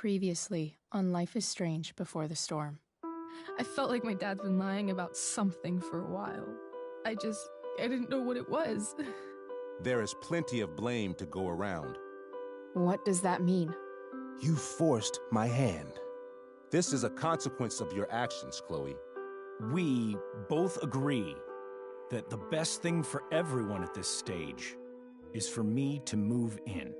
Previously on Life is Strange Before the Storm. I felt like my dad's been lying about something for a while. I didn't know what it was. There is plenty of blame to go around. What does that mean? You forced my hand. This is a consequence of your actions, Chloe. We both agree that the best thing for everyone at this stage is for me to move in.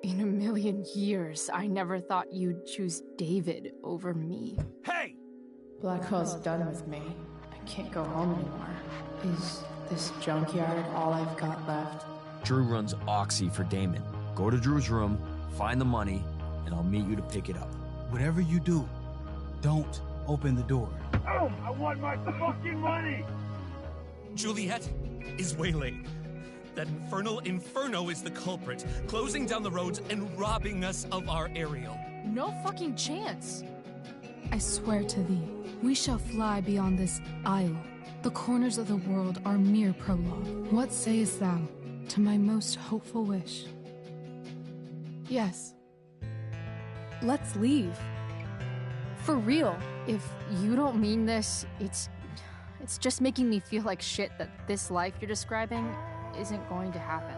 In a million years, I never thought you'd choose David over me. Hey! Blackwell's done with me. I can't go home anymore. Is this junkyard all I've got left? Drew runs Oxy for Damon. Go to Drew's room, find the money, and I'll meet you to pick it up. Whatever you do, don't open the door. Oh, I want my fucking money! Juliet is waylaid. That infernal Inferno is the culprit, closing down the roads and robbing us of our Ariel. No fucking chance. I swear to thee, we shall fly beyond this isle. The corners of the world are mere prologue. What sayest thou to my most hopeful wish? Yes. Let's leave. For real. If you don't mean this, it's just making me feel like shit that this life you're describing isn't going to happen.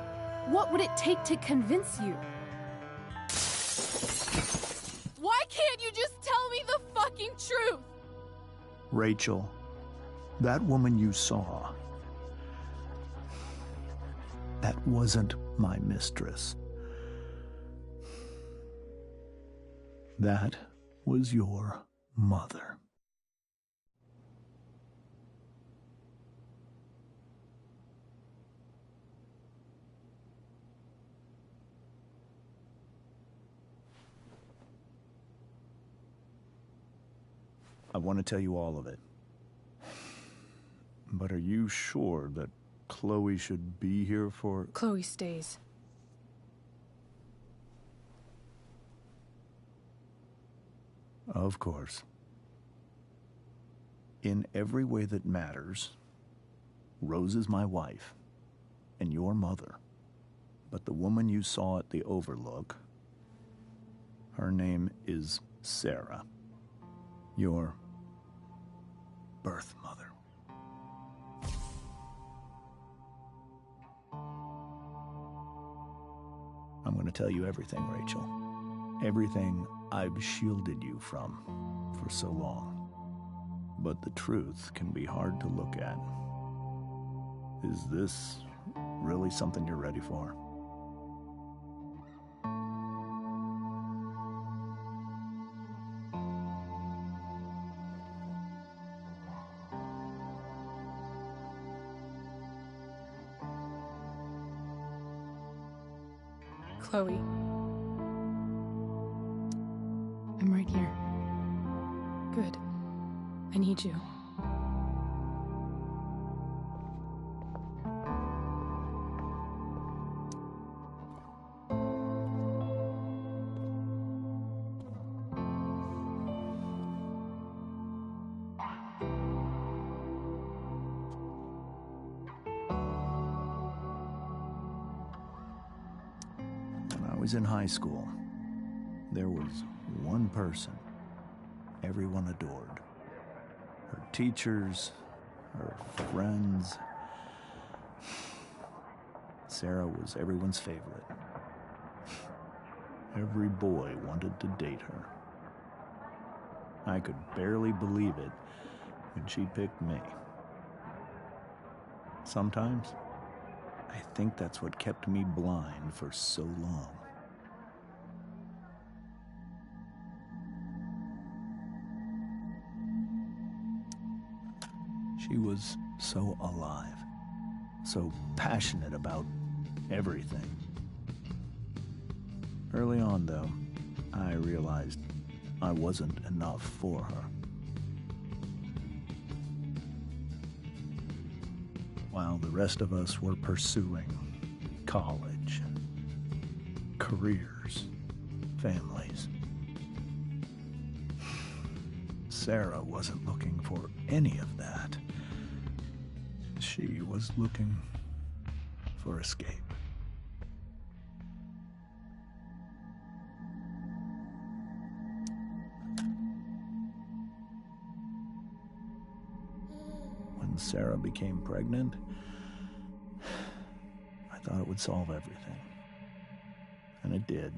What would it take to convince you? Why can't you just tell me the fucking truth? Rachel, that woman you saw, that wasn't my mistress. That was your mother. I want to tell you all of it. But are you sure that Chloe should be here for... Chloe stays. Of course. In every way that matters, Rose is my wife and your mother. But the woman you saw at the Overlook, her name is Sarah. Your birth mother. I'm going to tell you everything, Rachel. Everything I've shielded you from for so long. But the truth can be hard to look at. Is this really something you're ready for? Chloe. I'm right here. Good. I need you. When I was in high school, there was one person everyone adored. Her teachers, her friends. Sarah was everyone's favorite. Every boy wanted to date her. I could barely believe it when she picked me. Sometimes, I think that's what kept me blind for so long. She was so alive, so passionate about everything. Early on, though, I realized I wasn't enough for her. While the rest of us were pursuing college, careers, families, Sarah wasn't looking for any of that. She was looking for escape. Sarah became pregnant, I thought it would solve everything. And it did.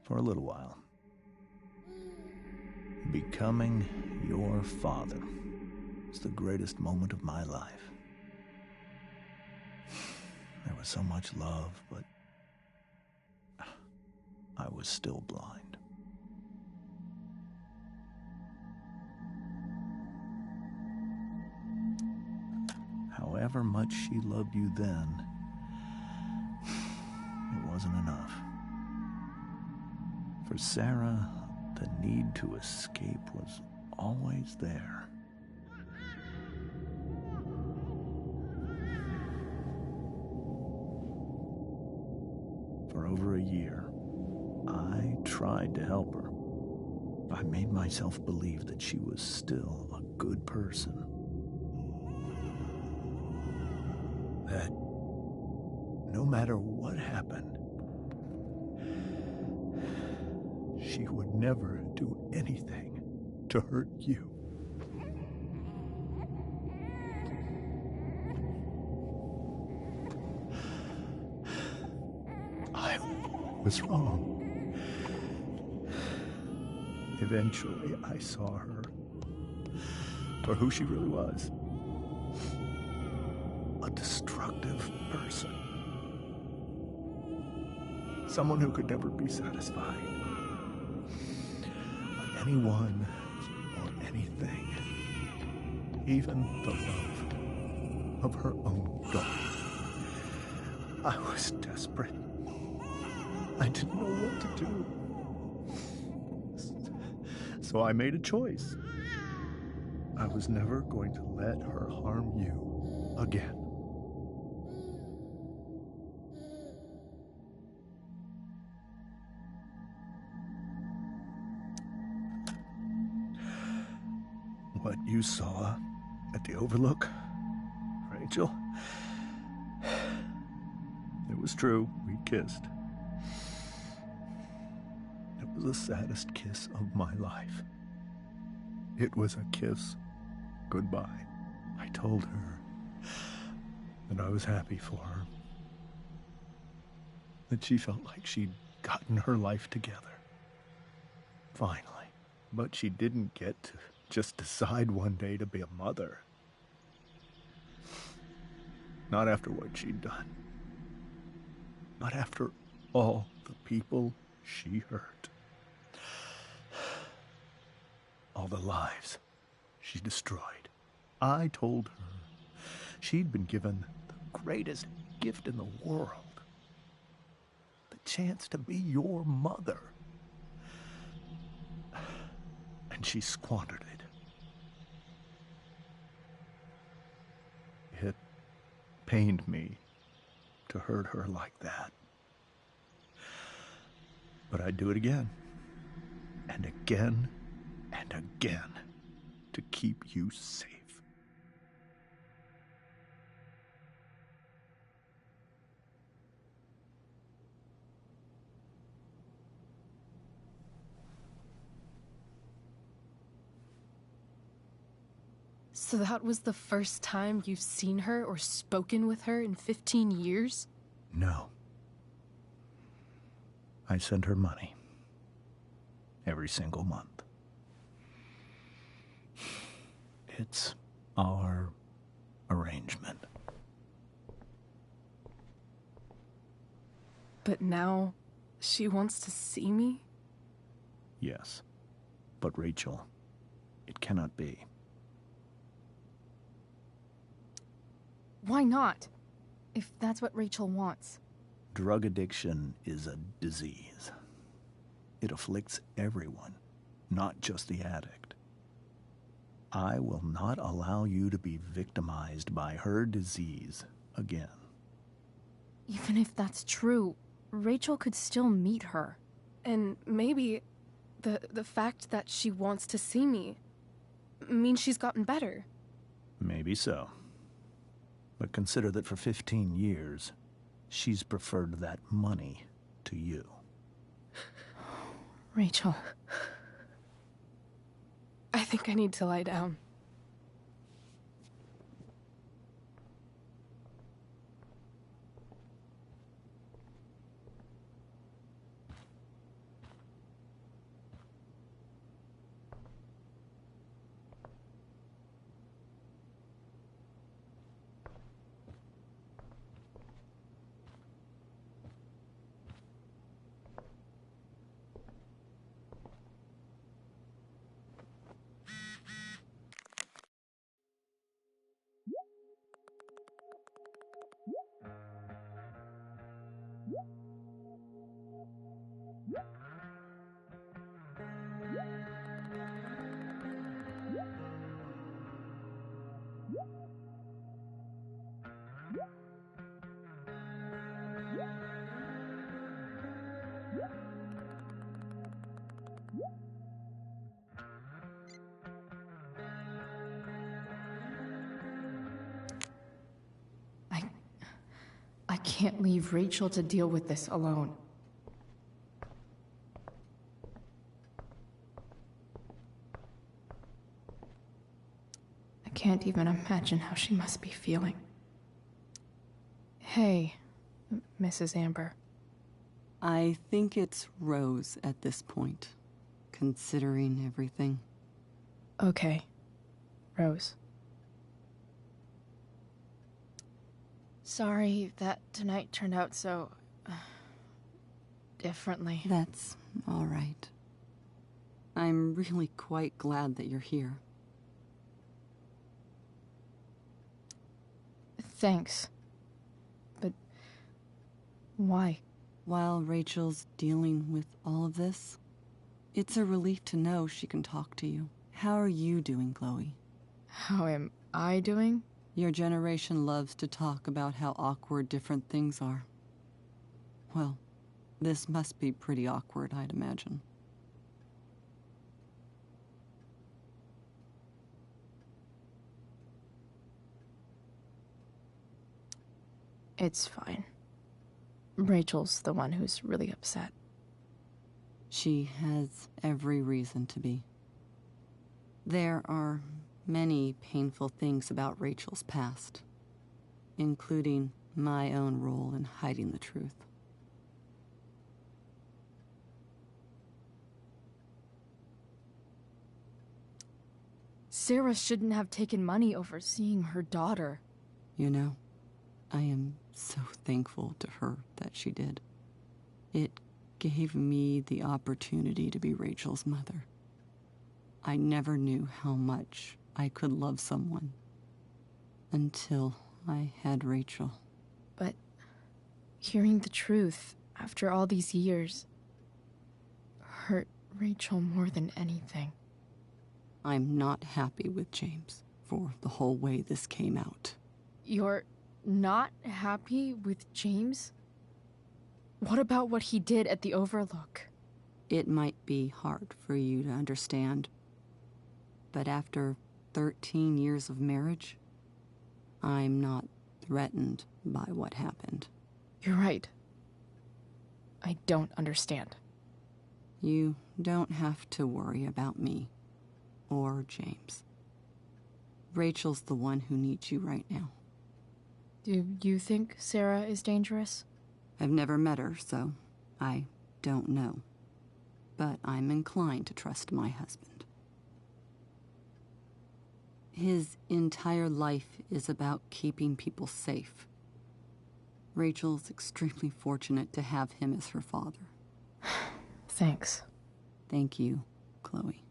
For a little while. Becoming your father was the greatest moment of my life. There was so much love, but I was still blind. However much she loved you then, it wasn't enough. For Sarah, the need to escape was always there. For over a year, I tried to help her. I made myself believe that she was still a good person. That no matter what happened, she would never do anything to hurt you. I was wrong. Eventually, I saw her for who she really was. A destructive person. Someone who could never be satisfied by anyone or anything. Even the love of her own daughter. I was desperate. I didn't know what to do. So I made a choice. I was never going to let her harm you again. What you saw at the Overlook, Rachel, it was true. We kissed. It was the saddest kiss of my life. It was a kiss goodbye. I told her that I was happy for her. That she felt like she'd gotten her life together. Finally. But she didn't get to just decide one day to be a mother. Not after what she'd done. Not after all the people she hurt. All the lives she destroyed. I told her she'd been given the greatest gift in the world. The chance to be your mother. And she squandered it. It pained me to hurt her like that. But I'd do it again. And again. And again. To keep you safe. So that was the first time you've seen her or spoken with her in 15 years? No. I sent her money. Every single month. It's our arrangement. But now, she wants to see me? Yes. But Rachel, it cannot be. Why not? If that's what Rachel wants. Drug addiction is a disease. It afflicts everyone, not just the addict. I will not allow you to be victimized by her disease again. Even if that's true, Rachel could still meet her. And maybe the fact that she wants to see me means she's gotten better. Maybe so. But consider that for 15 years, she's preferred that money to you. Rachel. I think I need to lie down. I can't leave Rachel to deal with this alone. I can't even imagine how she must be feeling. Hey, Mrs. Amber. I think it's Rose at this point, considering everything. Okay, Rose. Sorry that tonight turned out so... differently. That's all right. I'm really quite glad that you're here. Thanks. But... why? While Rachel's dealing with all of this, it's a relief to know she can talk to you. How are you doing, Chloe? How am I doing? Your generation loves to talk about how awkward different things are. Well, this must be pretty awkward, I'd imagine. It's fine. Rachel's the one who's really upset. She has every reason to be. There are many painful things about Rachel's past, including my own role in hiding the truth. Sarah shouldn't have taken money over seeing her daughter. You know, I am so thankful to her that she did. It gave me the opportunity to be Rachel's mother. I never knew how much I could love someone until I had Rachel. But hearing the truth after all these years hurt Rachel more than anything. I'm not happy with James for the whole way this came out. You're not happy with James? What about what he did at the Overlook? It might be hard for you to understand, but after 13 years of marriage, I'm not threatened by what happened. You're right. I don't understand. You don't have to worry about me or James. Rachel's the one who needs you right now. Do you think Sarah is dangerous? I've never met her, so I don't know. But I'm inclined to trust my husband. His entire life is about keeping people safe. Rachel's extremely fortunate to have him as her father. Thanks. Thank you, Chloe.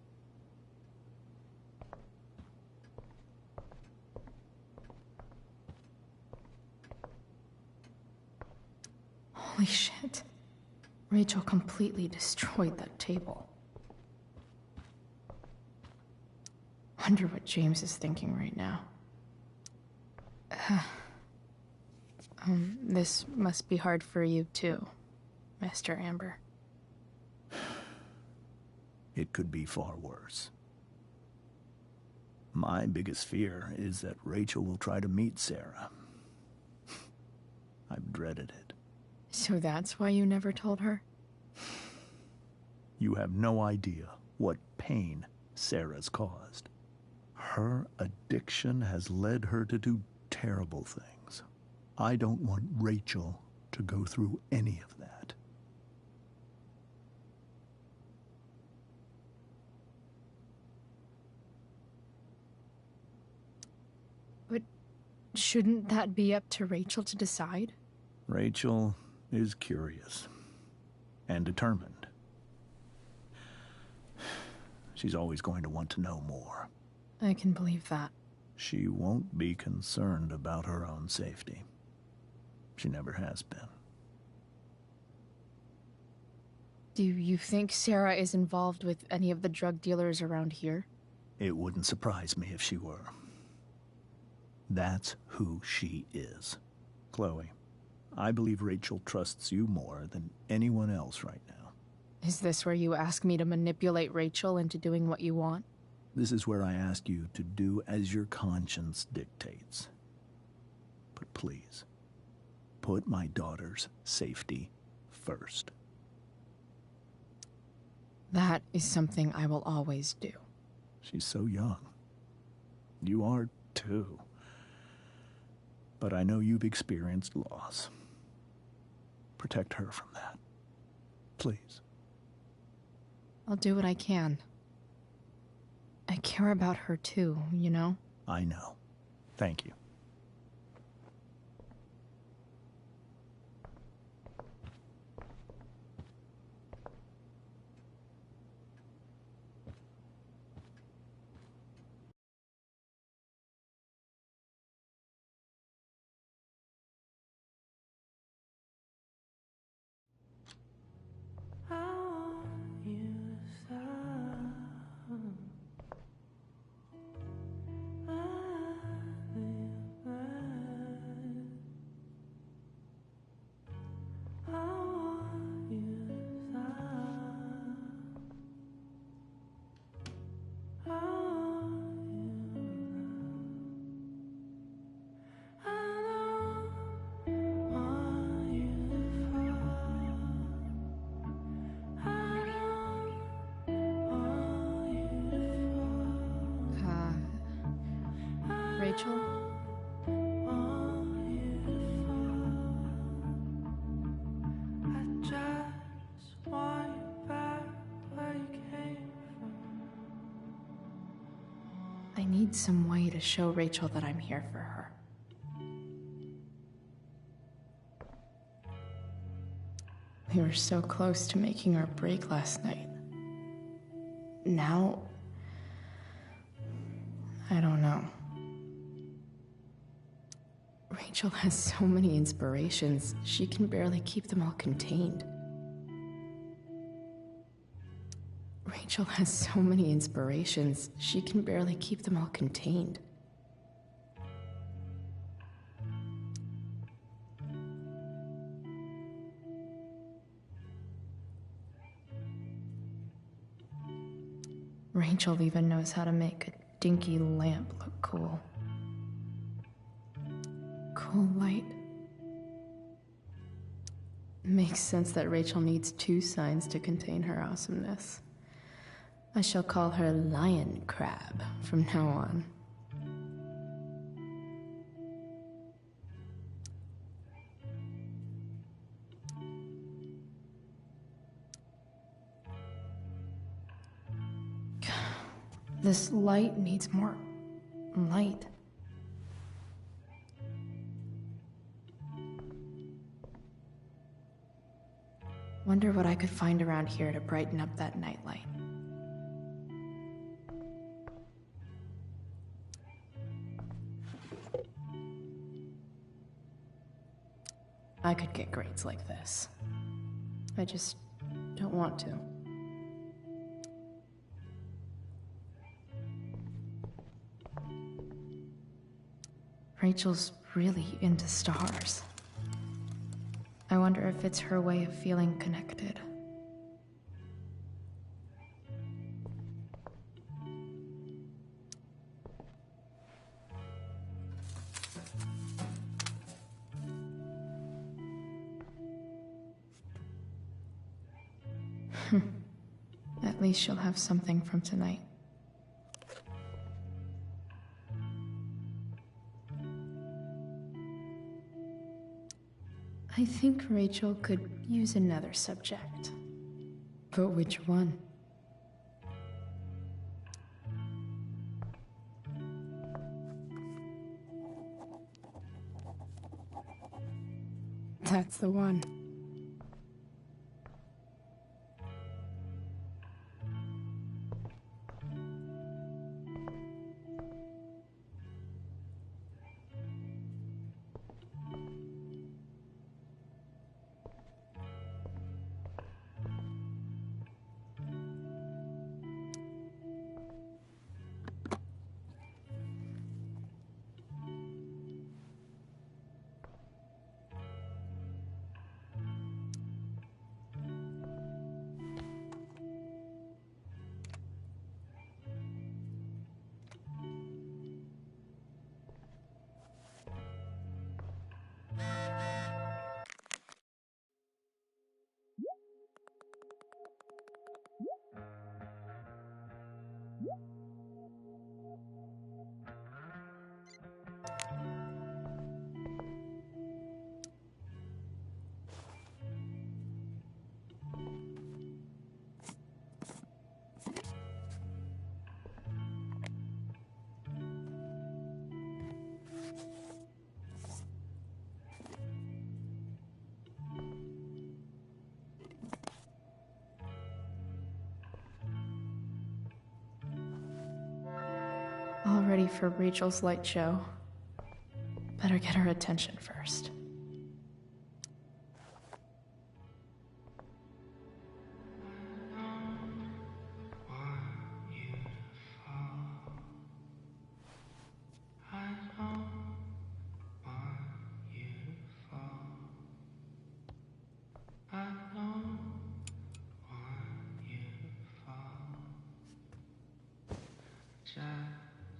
Holy shit. Rachel completely destroyed that table. Wonder what James is thinking right now. This must be hard for you too, Mr. Amber. It could be far worse. My biggest fear is that Rachel will try to meet Sarah. I've dreaded it. So that's why you never told her? You have no idea what pain Sarah's caused. Her addiction has led her to do terrible things. I don't want Rachel to go through any of that. But shouldn't that be up to Rachel to decide? Rachel is curious and determined. She's always going to want to know more. I can believe that. She won't be concerned about her own safety. She never has been. Do you think Sarah is involved with any of the drug dealers around here? It wouldn't surprise me if she were. That's who she is. Chloe, I believe Rachel trusts you more than anyone else right now. Is this where you ask me to manipulate Rachel into doing what you want? This is where I ask you to do as your conscience dictates. But please, put my daughter's safety first. That is something I will always do. She's so young. You are too. But I know you've experienced loss. Protect her from that. Please. I'll do what I can. I care about her too, you know? I know. Thank you. Rachel? I need some way to show Rachel that I'm here for her. We were so close to making our break last night. Now, I don't know. Rachel has so many inspirations, she can barely keep them all contained. Rachel has so many inspirations, she can barely keep them all contained. Rachel even knows how to make a dinky lamp look cool. Cool light. Makes sense that Rachel needs two signs to contain her awesomeness. I shall call her Lion Crab from now on. This light needs more light. Wonder what I could find around here to brighten up that nightlight. I could get grades like this. I just don't want to. Rachel's really into stars. I wonder if it's her way of feeling connected. At least she'll have something from tonight. I think Rachel could use another subject. But which one? That's the one. ready for Rachel's light show. Better get her attention first.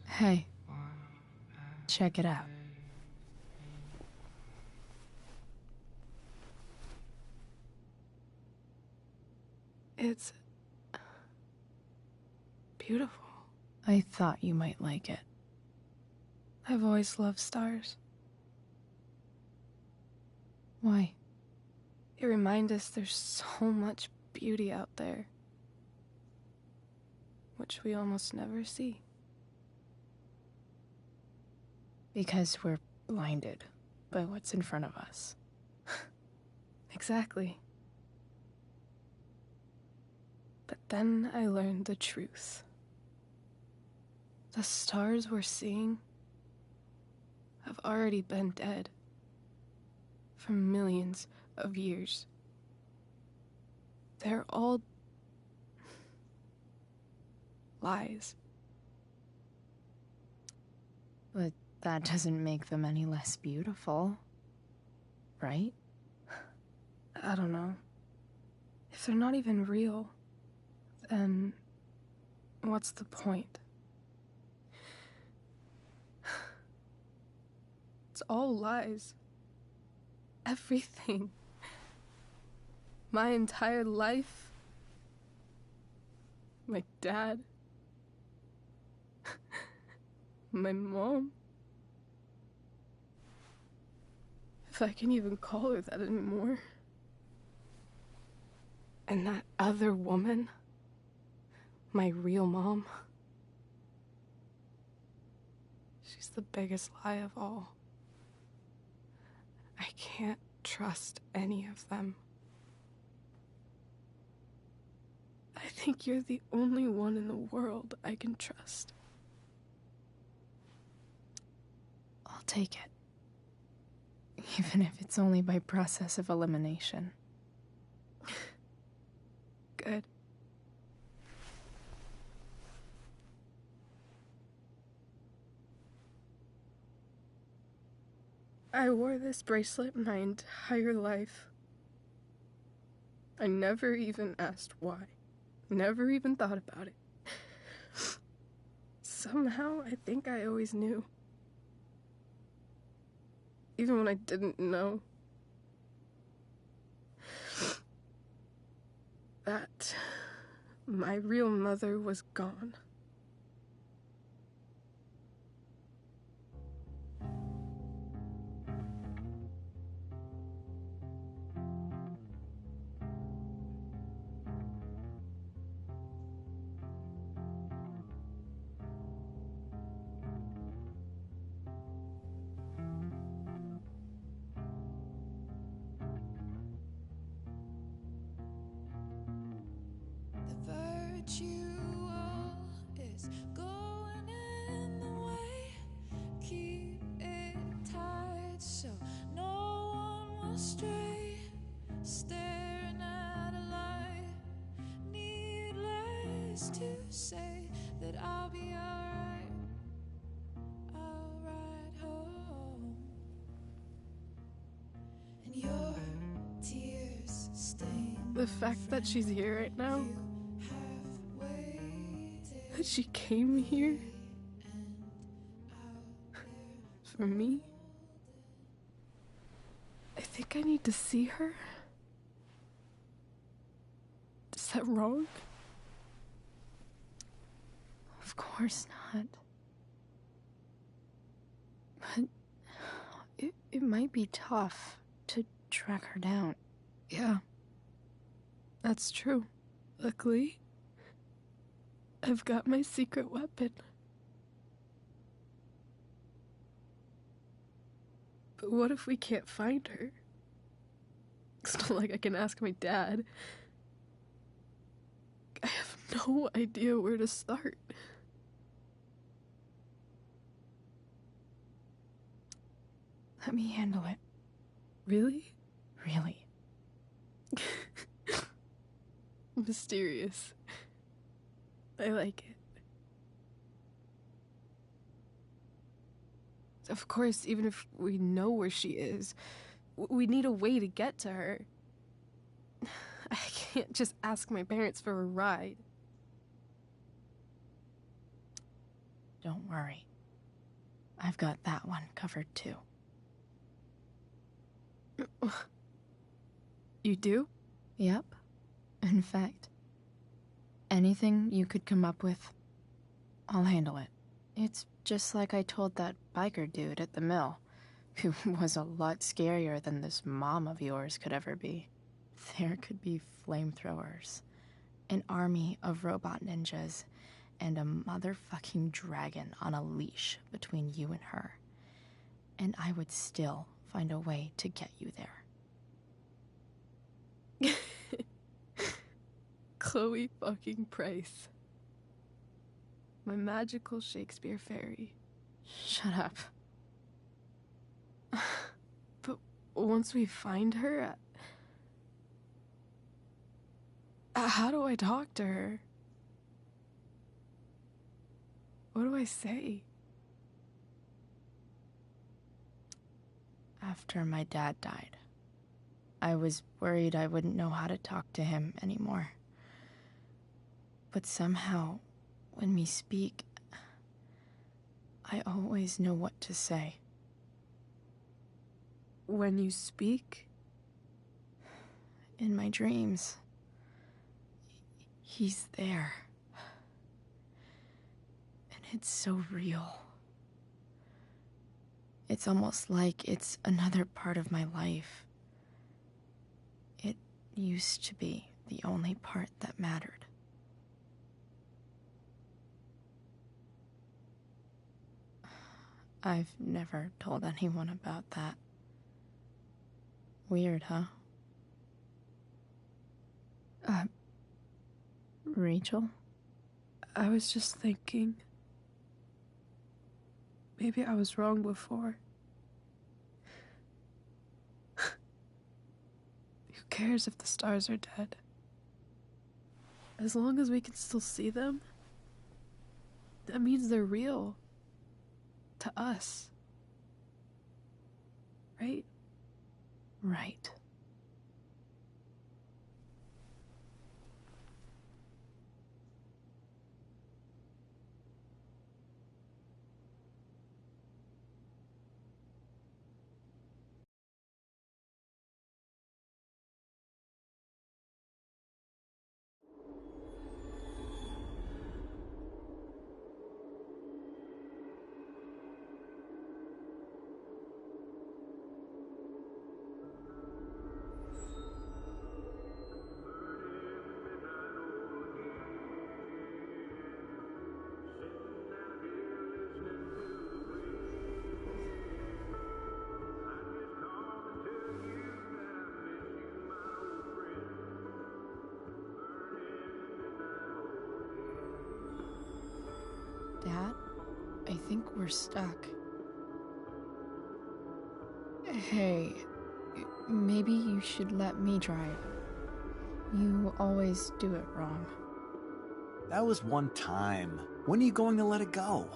Hey, check it out. It's beautiful. I thought you might like it. I've always loved stars. Why? They remind us there's so much beauty out there, which we almost never see. Because we're blinded by what's in front of us. Exactly. But then I learned the truth. The stars we're seeing have already been dead for millions of years. They're all lies. But that doesn't make them any less beautiful, right? I don't know. If they're not even real, then what's the point? It's all lies. Everything. My entire life. My dad. My mom. If I can even call her that anymore. And that other woman. My real mom. She's the biggest lie of all. I can't trust any of them. I think you're the only one in the world I can trust. I'll take it. Even if it's only by process of elimination. Good. I wore this bracelet my entire life. I never even asked why. Never even thought about it. Somehow, I think I always knew. Even when I didn't know. That my real mother was gone. Is going in the way. Keep it tight so no one will stray. Staring at a light. Needless to say that I'll be alright. I'll ride home. And your tears stain. The fact that she's here right now. That she came here for me. I think I need to see her. Is that wrong? Of course not. But it might be tough to track her down. Yeah, that's true. Luckily, I've got my secret weapon. But what if we can't find her? It's not like I can ask my dad. I have no idea where to start. Let me handle it. Really? Really. Mysterious. I like it. Of course, even if we know where she is, we need a way to get to her. I can't just ask my parents for a ride. Don't worry. I've got that one covered too. You do? Yep. In fact, anything you could come up with, I'll handle it. It's just like I told that biker dude at the mill, who was a lot scarier than this mom of yours could ever be. There could be flamethrowers, an army of robot ninjas, and a motherfucking dragon on a leash between you and her. And I would still find a way to get you there. Chloe fucking Price. My magical Shakespeare fairy. Shut up. But once we find her, how do I talk to her? What do I say? After my dad died, I was worried I wouldn't know how to talk to him anymore. But somehow, when we speak, I always know what to say. When you speak? In my dreams. He's there. And it's so real. It's almost like it's another part of my life. It used to be the only part that mattered. I've never told anyone about that. Weird, huh? Rachel? I was just thinking. Maybe I was wrong before. Who cares if the stars are dead? As long as we can still see them, that means they're real. To us. Right? Right. Dad, I think we're stuck. Hey, maybe you should let me drive. You always do it wrong. That was one time. When are you going to let it go?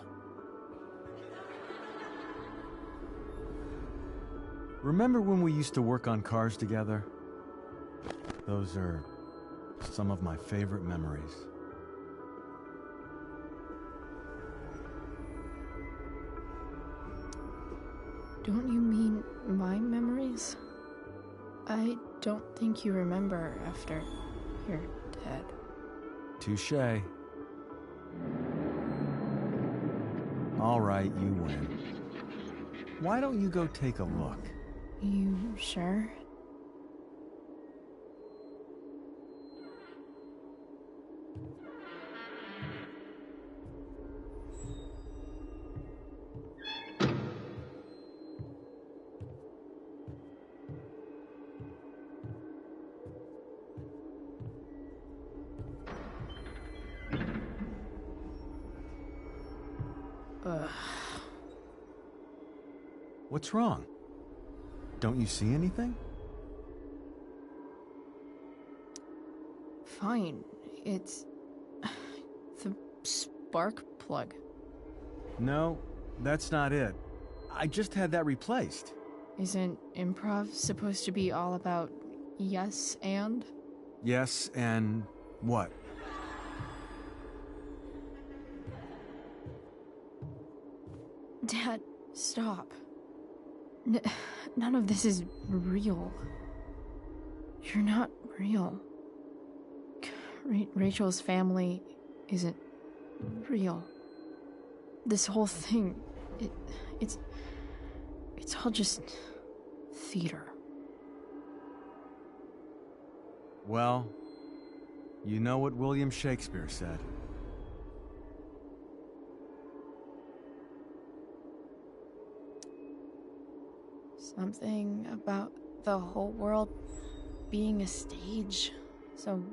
Remember when we used to work on cars together? Those are some of my favorite memories. Don't you mean my memories? I don't think you remember after you're dead. Touché. All right, you win. Why don't you go take a look? You sure? What's wrong? Don't you see anything? Fine. It's the spark plug. No, that's not it. I just had that replaced. Isn't improv supposed to be all about yes and? Yes, and what? Dad, stop. None of this is real. You're not real. Rachel's family isn't real. This whole thing, it's all just theater. Well, you know what William Shakespeare said. Something about the whole world being a stage, so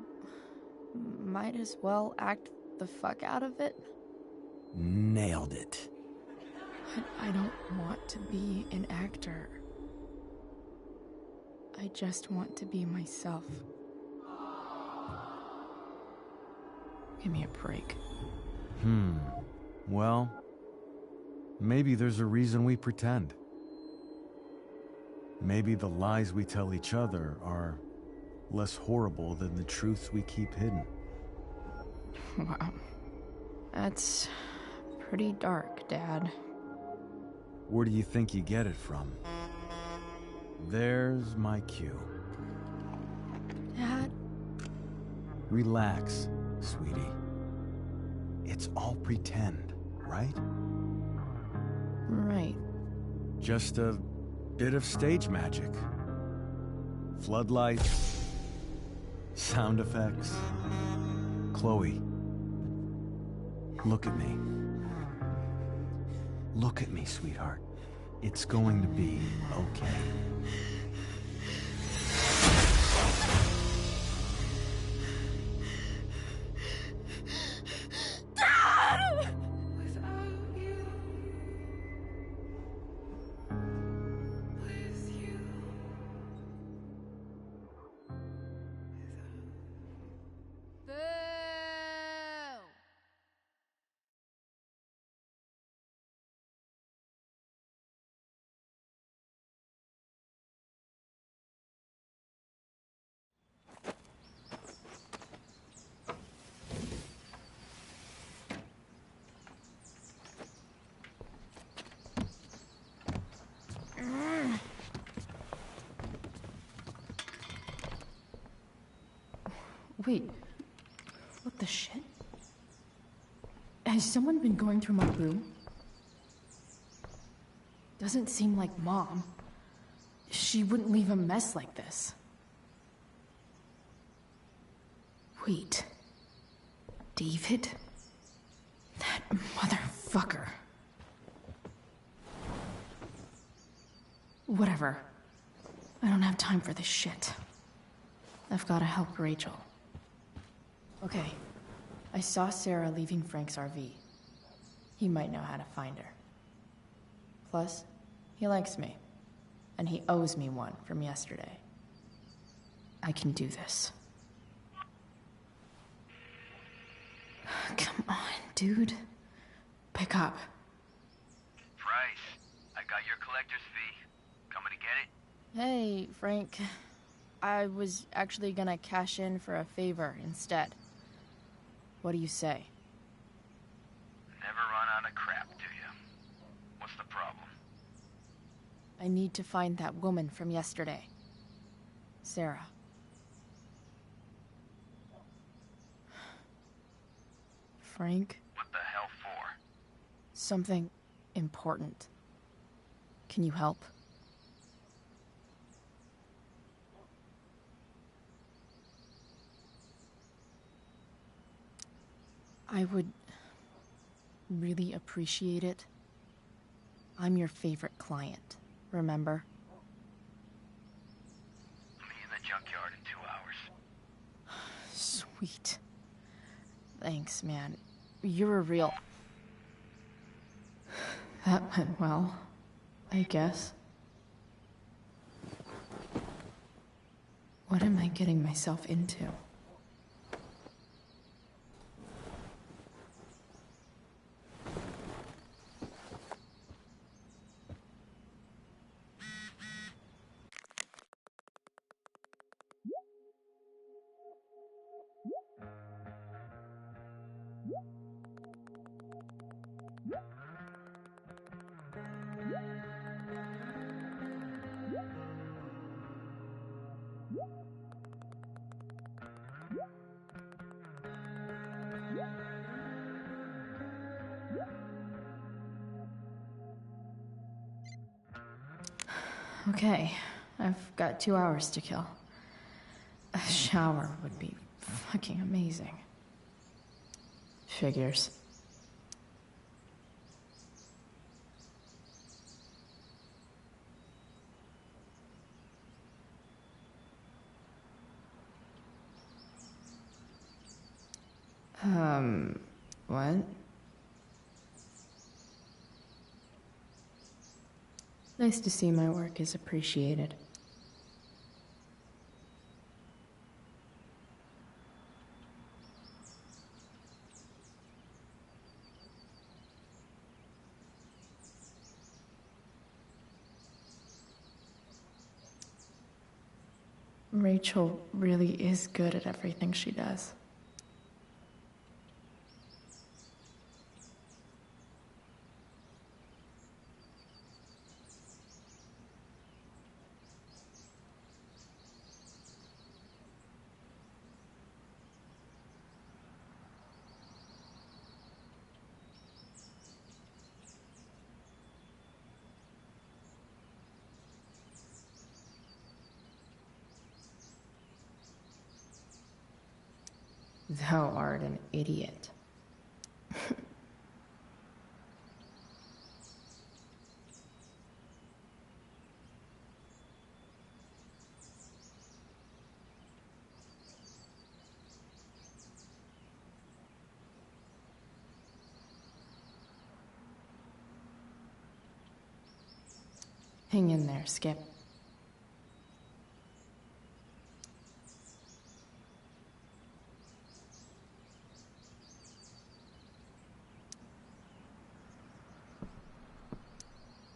might as well act the fuck out of it. Nailed it. But I don't want to be an actor. I just want to be myself. Give me a break. Well, maybe there's a reason we pretend. Maybe the lies we tell each other are less horrible than the truths we keep hidden. Wow. That's pretty dark, Dad. Where do you think you get it from? There's my cue. Dad? Relax, sweetie. It's all pretend, right? Right. Just a bit of stage magic. Floodlights, sound effects. Chloe, look at me. Look at me, sweetheart. It's going to be okay. Dad! Wait, what the shit? Has someone been going through my room? Doesn't seem like Mom. She wouldn't leave a mess like this. Wait. David? That motherfucker. Whatever. I don't have time for this shit. I've gotta help Rachel. Okay. I saw Sarah leaving Frank's RV. He might know how to find her. Plus, he likes me. And he owes me one from yesterday. I can do this. Come on, dude. Pick up. Price, I got your collector's fee. Coming to get it? Hey, Frank. I was actually gonna cash in for a favor instead. What do you say? Never run out of crap, do you? What's the problem? I need to find that woman from yesterday. Sarah. Frank? What the hell for? Something important. Can you help? I would really appreciate it. I'm your favorite client, remember? I'll meet you in the junkyard in 2 hours. Sweet. Thanks, man. You're a real... That went well, I guess. What am I getting myself into? Okay, I've got 2 hours to kill. A shower would be fucking amazing. Figures. What? Nice to see my work is appreciated. Rachel really is good at everything she does. Thou art an idiot. Hang in there, Skip.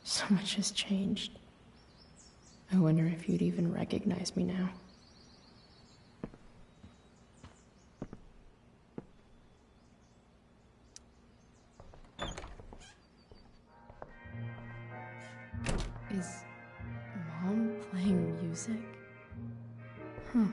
So much has changed. I wonder if you'd even recognize me now. Is Mom playing music? Huh.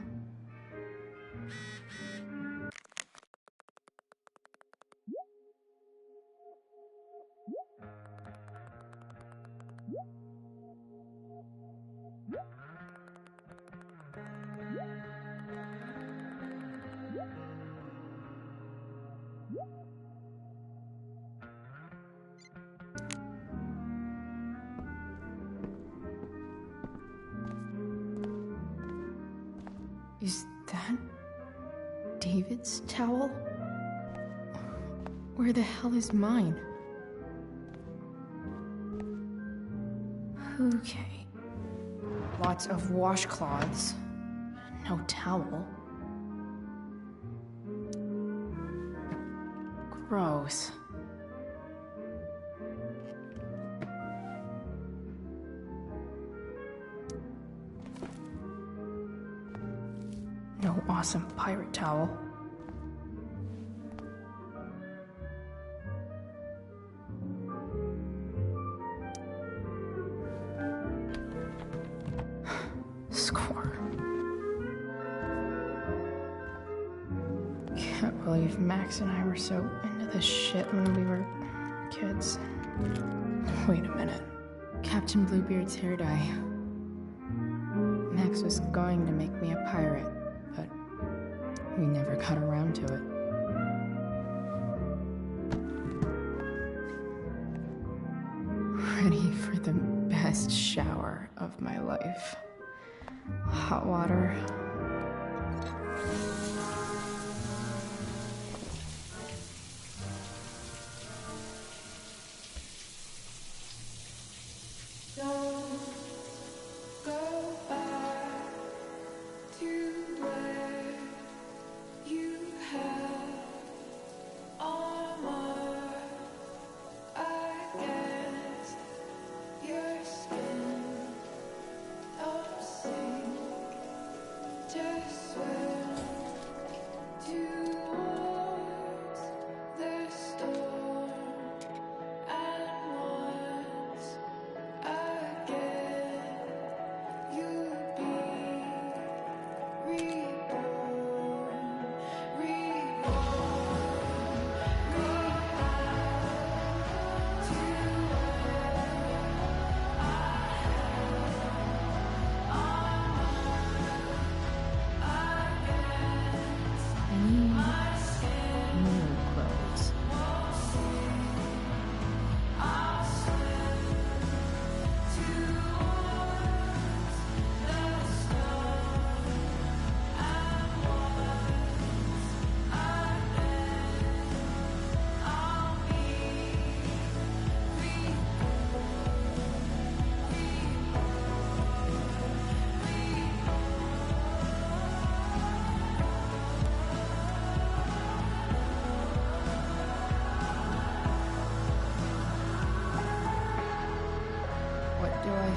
Is that David's towel? Where the hell is mine? Okay. Lots of washcloths. No towel. Gross. No awesome pirate towel. Score. Can't believe Max and I were so into this shit when we were kids. Wait a minute. Captain Bluebeard's hair dye. Max was going to make me a pirate, but we never got around to it. Ready for the best shower of my life. Hot water. Don't go back to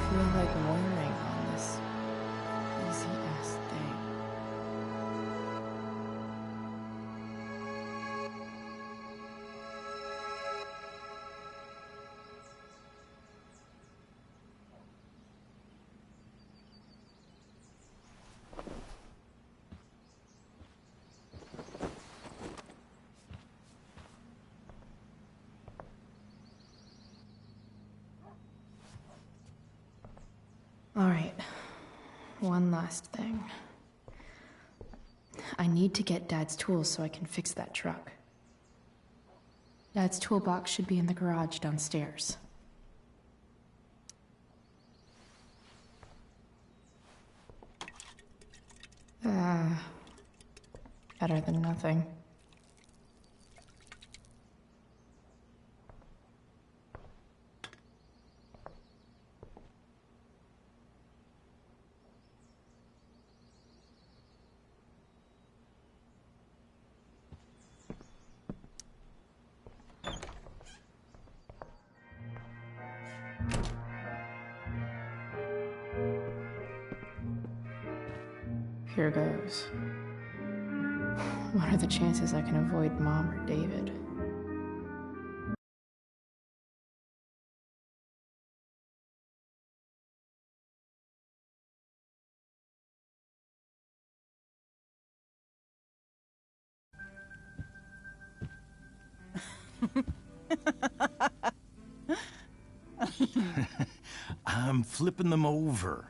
feel like wearing on this easy-ass day? All right, one last thing. I need to get Dad's tools so I can fix that truck. Dad's toolbox should be in the garage downstairs. Better than nothing. Here goes. What are the chances I can avoid Mom or David? I'm flipping them over.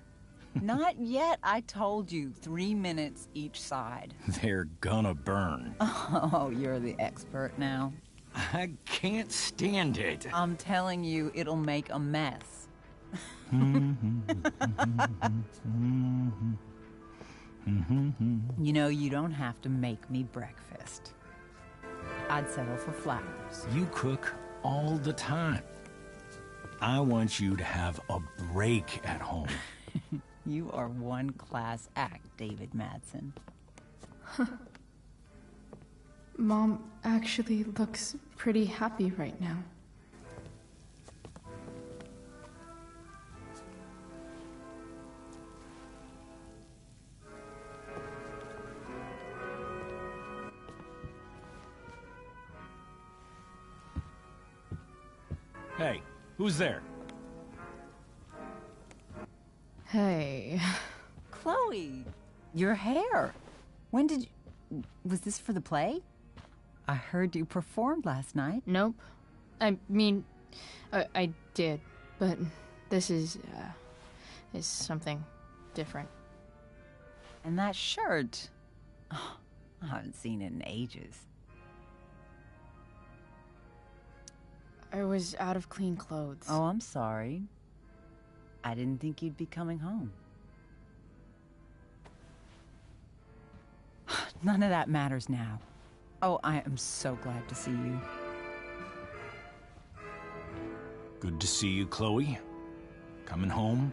Not yet. I told you, 3 minutes each side. They're gonna burn. Oh, you're the expert now. I can't stand it. I'm telling you, it'll make a mess. You know, you don't have to make me breakfast. I'd settle for flowers. You cook all the time. I want you to have a break at home. You are one class act, David Madsen. Mom actually looks pretty happy right now. Hey, who's there? Hey. Chloe, your hair. When did you... Was this for the play? I heard you performed last night. Nope. I mean, I did, but this is something different. And that shirt... Oh, I haven't seen it in ages. I was out of clean clothes. Oh, I'm sorry. I didn't think you'd be coming home. None of that matters now. Oh, I am so glad to see you. Good to see you, Chloe. Coming home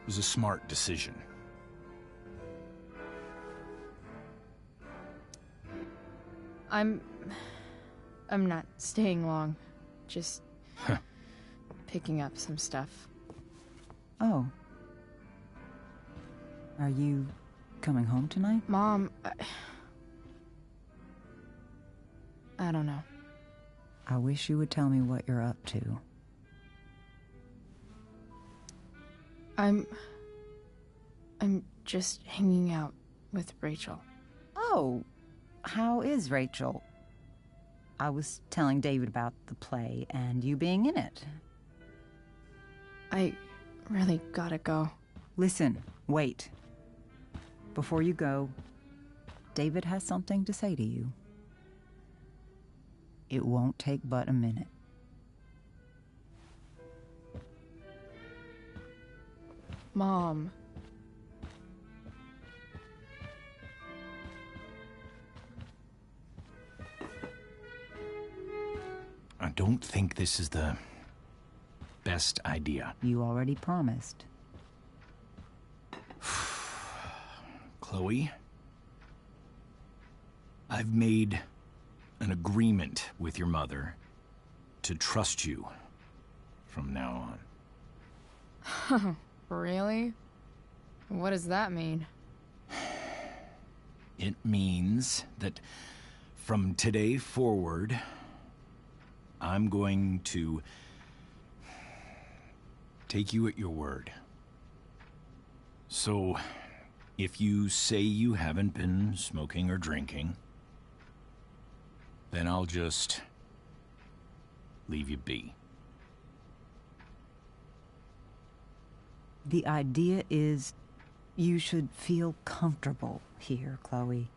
was a smart decision. I'm not staying long. Just picking up some stuff. Oh. Are you coming home tonight? Mom, I don't know. I wish you would tell me what you're up to. I'm just hanging out with Rachel. Oh, how is Rachel? I was telling David about the play and you being in it. I really gotta go. Listen, wait. Before you go, David has something to say to you. It won't take but a minute. Mom. I don't think this is the best idea. You already promised. Chloe, I've made an agreement with your mother to trust you from now Really? What does that mean? It means that from today forward, I'm going to take you at your word. So, if you say you haven't been smoking or drinking, then I'll just leave you be. The idea is you should feel comfortable here, Chloe.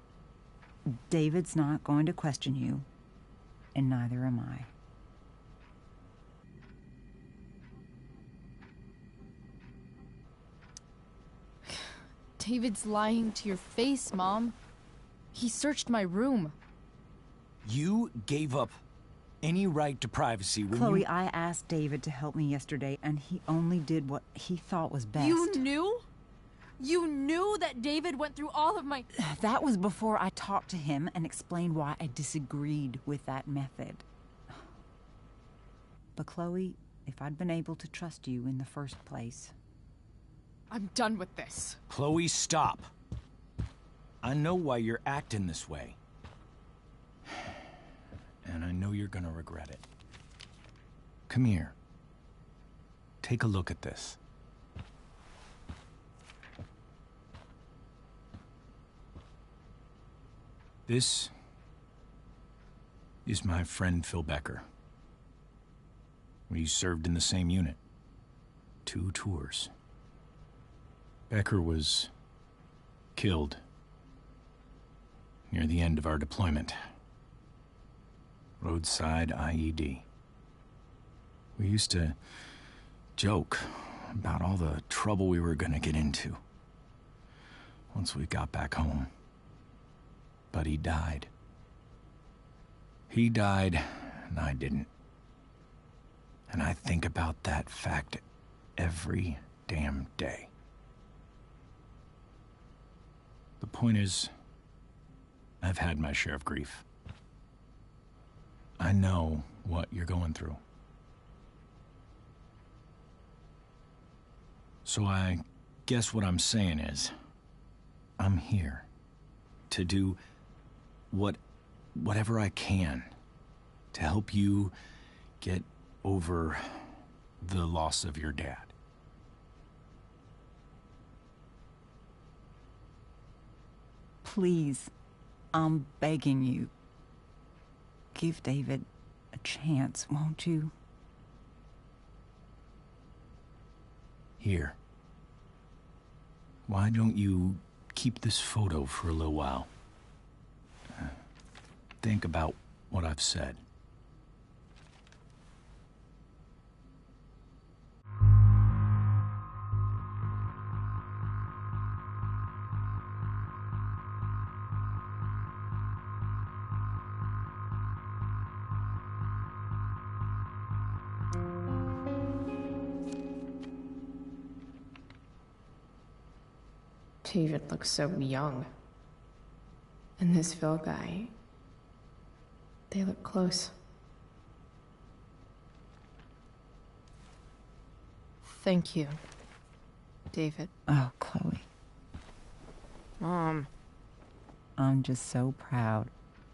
David's not going to question you, and neither am I. David's lying to your face, Mom. He searched my room. You gave up any right to privacy when Chloe, you... I asked David to help me yesterday, and he only did what he thought was best. You knew? You knew that David went through all of my... That was before I talked to him and explained why I disagreed with that method. But Chloe, if I'd been able to trust you in the first place... I'm done with this. Chloe, stop. I know why you're acting this way. And I know you're gonna regret it. Come here. Take a look at this. This is my friend Phil Becker. We served in the same unit. 2 tours. Becker was killed near the end of our deployment. Roadside IED. We used to joke about all the trouble we were gonna get into once we got back home. But he died. He died, and I didn't. And I think about that fact every damn day. The point is, I've had my share of grief. I know what you're going through. So I guess what I'm saying is, I'm here to do whatever I can to help you get over the loss of your dad. Please, I'm begging you. Give David a chance, won't you? Here. Why don't you keep this photo for a little while? Think about what I've said. David looks so young. And this Phil guy, they look close. Thank you, David. Oh, Chloe. Mom. I'm just so proud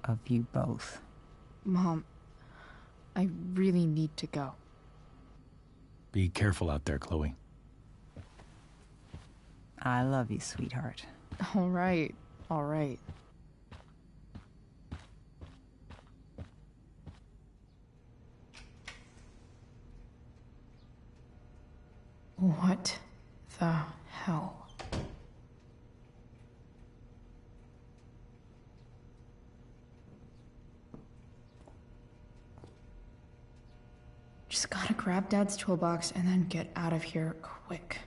of you both. Mom, I really need to go. Be careful out there, Chloe. I love you, sweetheart. All right, all right. What the hell? Just gotta grab Dad's toolbox and then get out of here quick.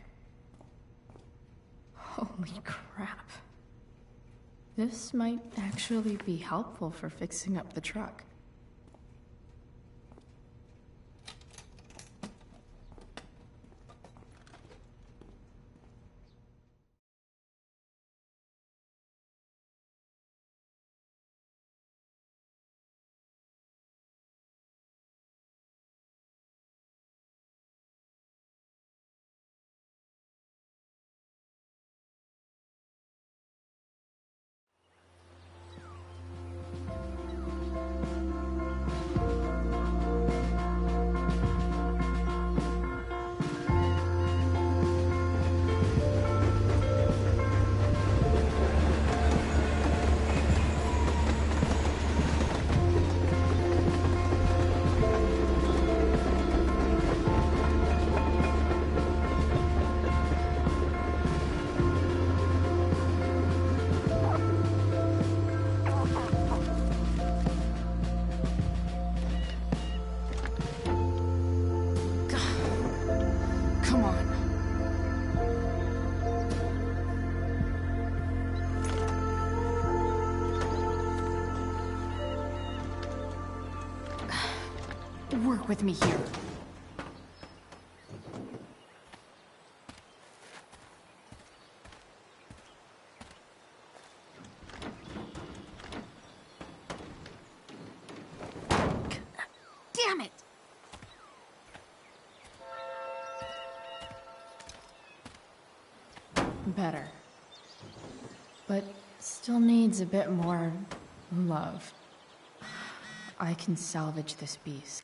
Holy crap. This might actually be helpful for fixing up the truck. Work with me here. Damn it! Better. But still needs a bit more love. I can salvage this beast.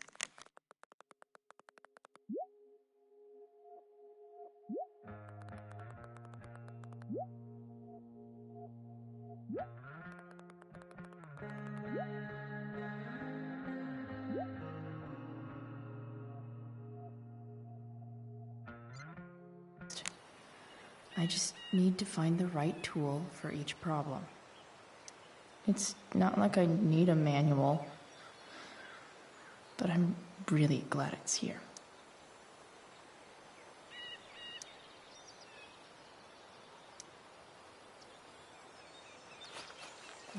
I just need to find the right tool for each problem. It's not like I need a manual, but I'm really glad it's here.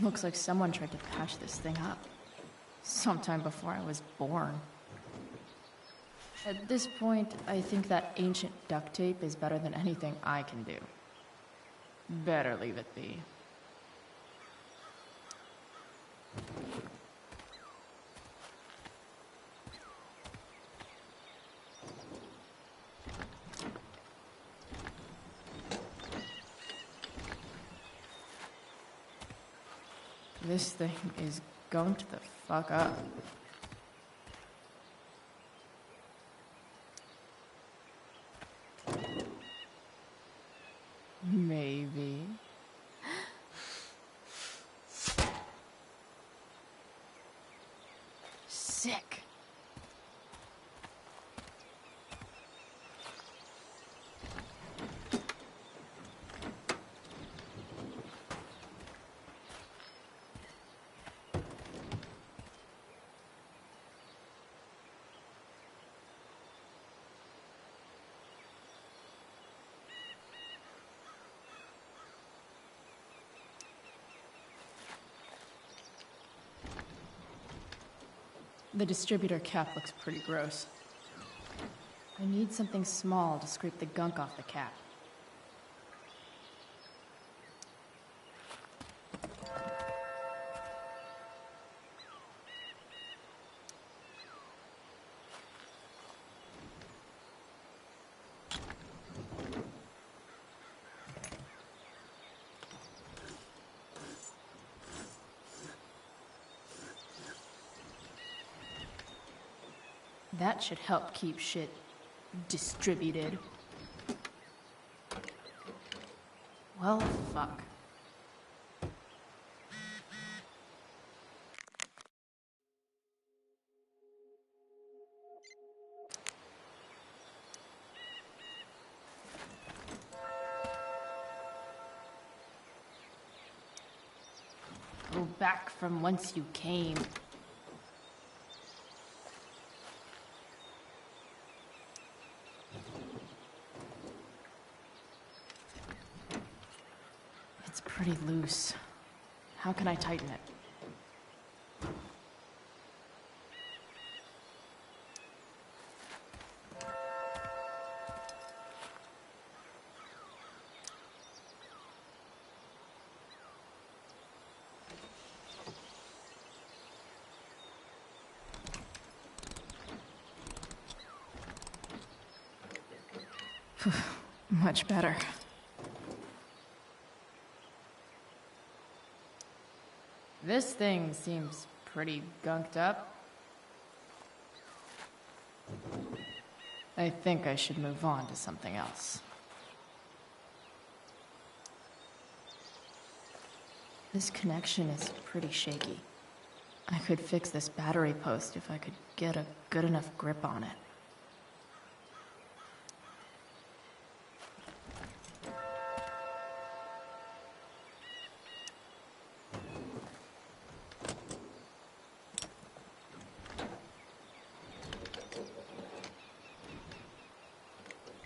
Looks like someone tried to patch this thing up sometime before I was born. At this point, I think that ancient duct tape is better than anything I can do. Better leave it be. This thing is going to the fuck up. Maybe. Sick. The distributor cap looks pretty gross. I need something small to scrape the gunk off the cap. That should help keep shit distributed. Well, fuck. Go back from whence you came. Pretty loose. How can I tighten it? Much better. This thing seems pretty gunked up. I think I should move on to something else. This connection is pretty shaky. I could fix this battery post if I could get a good enough grip on it.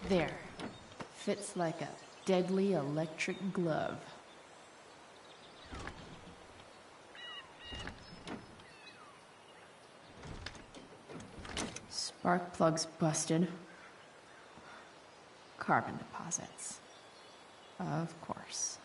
There. Fits like a deadly electric glove. Spark plugs busted. Carbon deposits. Of course.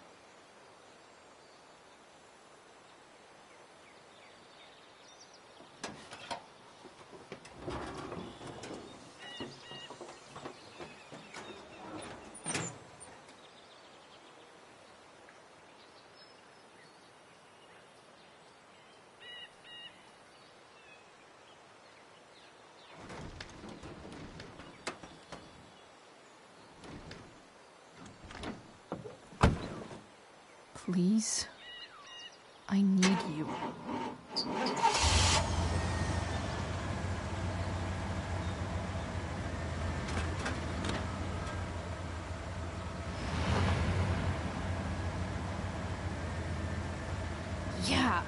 Please. I need you. Yeah.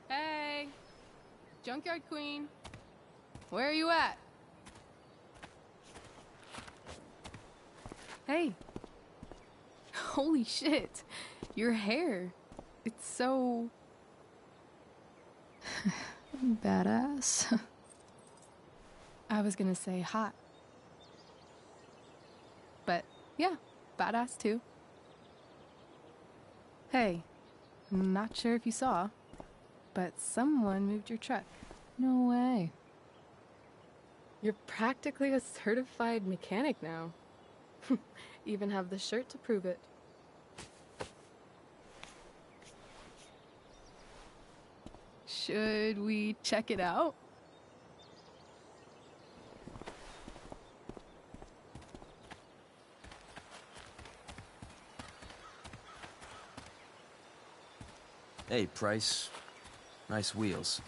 Hey! Junkyard Queen. Where are you at? Hey. Holy shit. Your hair. It's so... Badass. I was gonna say hot. But yeah, badass too. Hey, I'm not sure if you saw, but someone moved your truck. No way. You're practically a certified mechanic now. Even have the shirt to prove it. Should we check it out? Hey, Price. Nice wheels.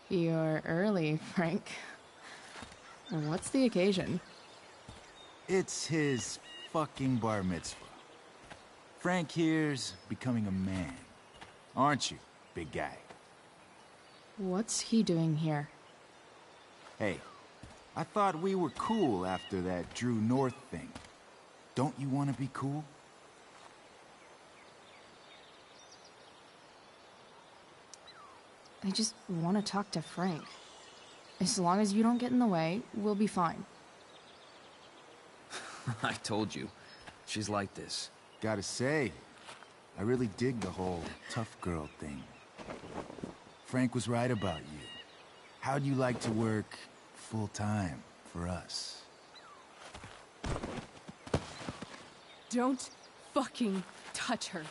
You're early, Frank. What's the occasion? It's his fucking bar mitzvah. Frank here's becoming a man. Aren't you, big guy? What's he doing here? Hey, I thought we were cool after that Drew North thing. Don't you want to be cool? I just want to talk to Frank. As long as you don't get in the way, we'll be fine. I told you. She's like this. Gotta say, I really dig the whole tough girl thing. Frank was right about you. How'd you like to work full-time for us? Don't fucking touch her.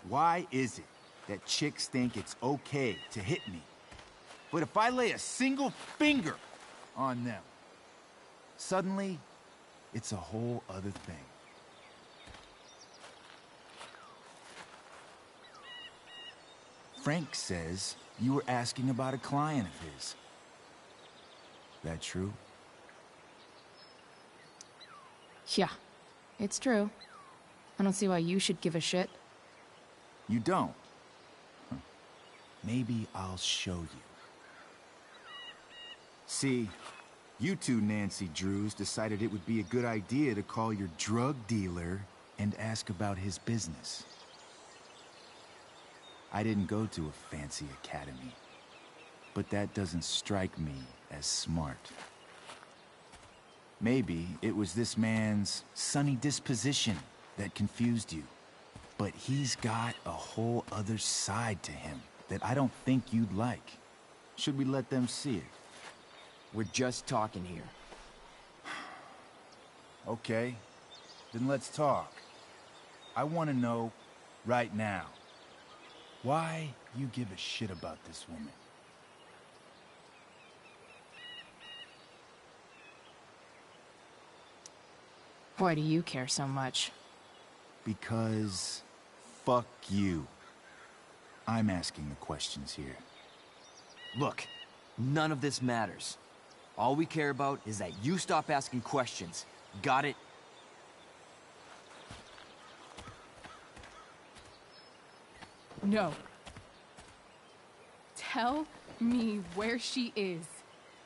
Why is it that chicks think it's okay to hit me? But if I lay a single finger on them, suddenly, it's a whole other thing. Frank says you were asking about a client of his. That true? Yeah, it's true. I don't see why you should give a shit. You don't? Huh. Maybe I'll show you. See, you two Nancy Drews decided it would be a good idea to call your drug dealer and ask about his business. I didn't go to a fancy academy, but that doesn't strike me as smart. Maybe it was this man's sunny disposition that confused you. But he's got a whole other side to him that I don't think you'd like. Should we let them see it? We're just talking here. Okay, then let's talk. I want to know right now why you give a shit about this woman. Why do you care so much? Because fuck you. I'm asking the questions here. Look, none of this matters. All we care about is that you stop asking questions. Got it? No. Tell me where she is.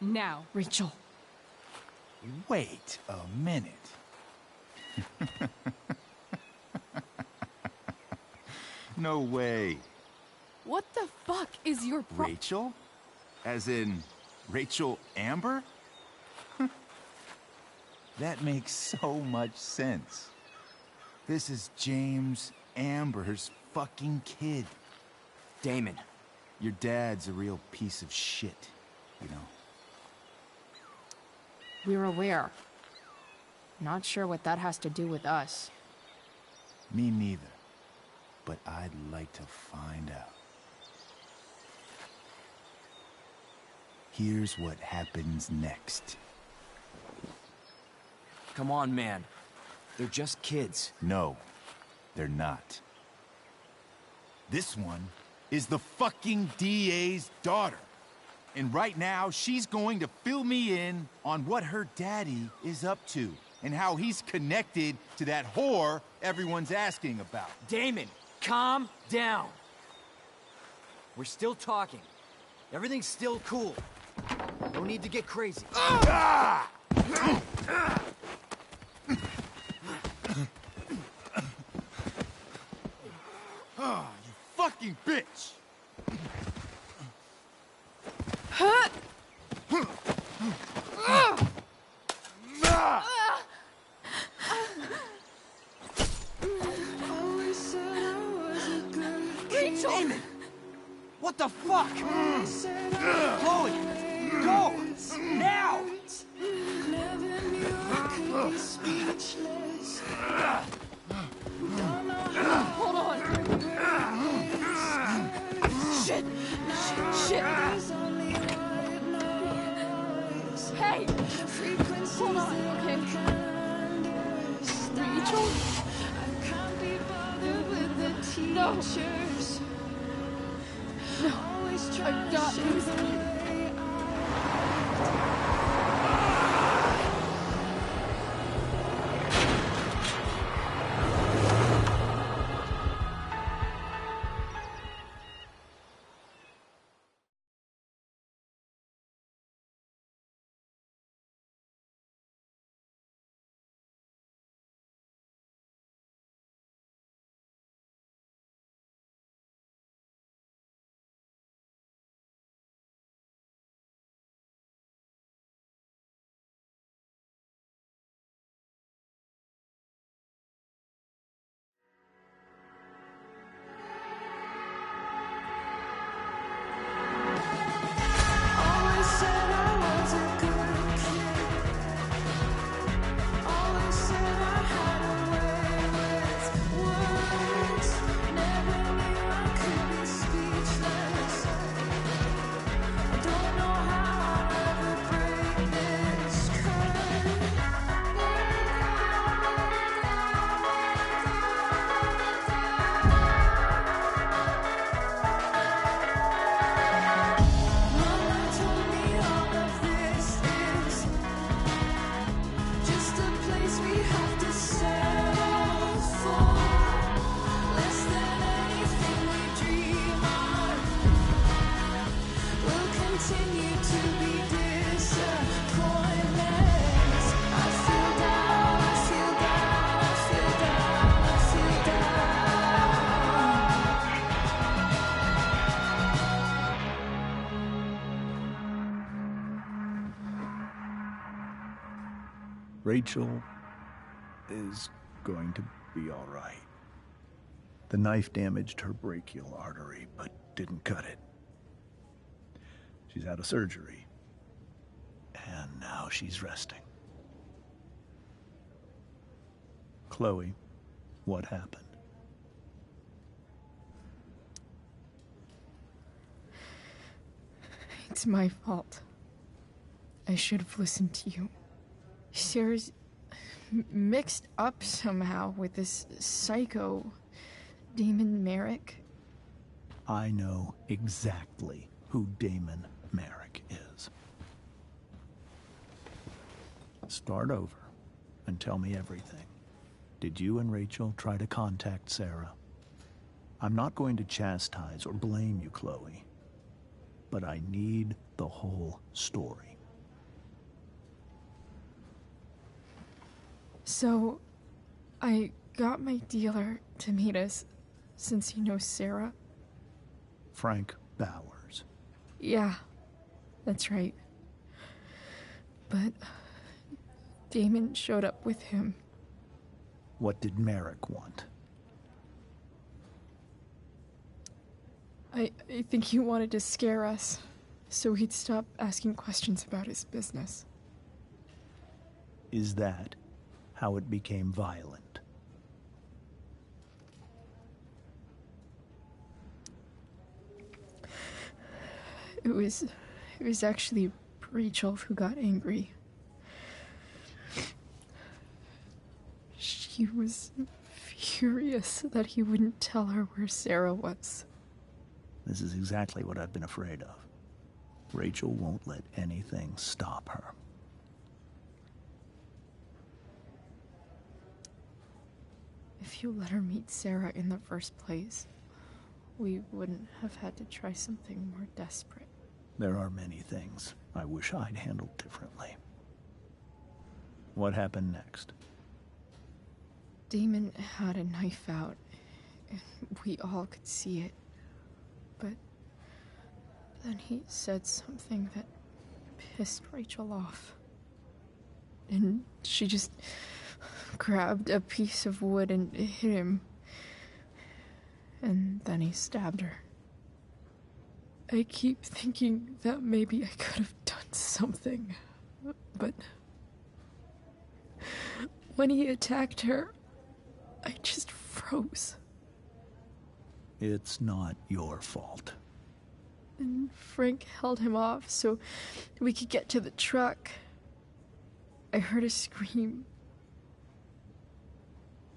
Now. Rachel. Wait a minute. No way. What the fuck is your Rachel? As in, Rachel Amber? That makes so much sense. This is James Amber's fucking kid. Damon. Your dad's a real piece of shit, you know? We're aware. Not sure what that has to do with us. Me neither. But I'd like to find out. Here's what happens next. Come on, man. They're just kids. No, they're not. This one is the fucking DA's daughter. And right now, she's going to fill me in on what her daddy is up to and how he's connected to that whore everyone's asking about. Damon, calm down. We're still talking. Everything's still cool. No need to get crazy. Ah! Oh, you fucking bitch! Rachel! Damon! What the fuck? Chloe! Go! Now! Hold on. Shit. Shit. Hey! Hold on, okay? Rachel? No. No. I got this. Rachel is going to be all right. The knife damaged her brachial artery, but didn't cut it. She's had a surgery, and now she's resting. Chloe, what happened? It's my fault. I should have listened to you. Sarah's mixed up somehow with this psycho Damon Merrick. I know exactly who Damon Merrick is. Start over and tell me everything. Did you and Rachel try to contact Sarah? I'm not going to chastise or blame you, Chloe, but I need the whole story. So, I got my dealer to meet us, since he knows Sarah. Frank Bowers. Yeah, that's right. But Damon showed up with him. What did Merrick want? I think he wanted to scare us, so he'd stop asking questions about his business. Is that how it became violent? It was actually Rachel who got angry. She was furious that he wouldn't tell her where Sarah was. This is exactly what I've been afraid of. Rachel won't let anything stop her. If you let her meet Sarah in the first place, we wouldn't have had to try something more desperate. There are many things I wish I'd handled differently. What happened next? Damon had a knife out, and we all could see it. But then he said something that pissed Rachel off. And she just grabbed a piece of wood and hit him. And then he stabbed her. I keep thinking that maybe I could have done something, but when he attacked her, I just froze. It's not your fault. And Frank held him off so we could get to the truck. I heard a scream,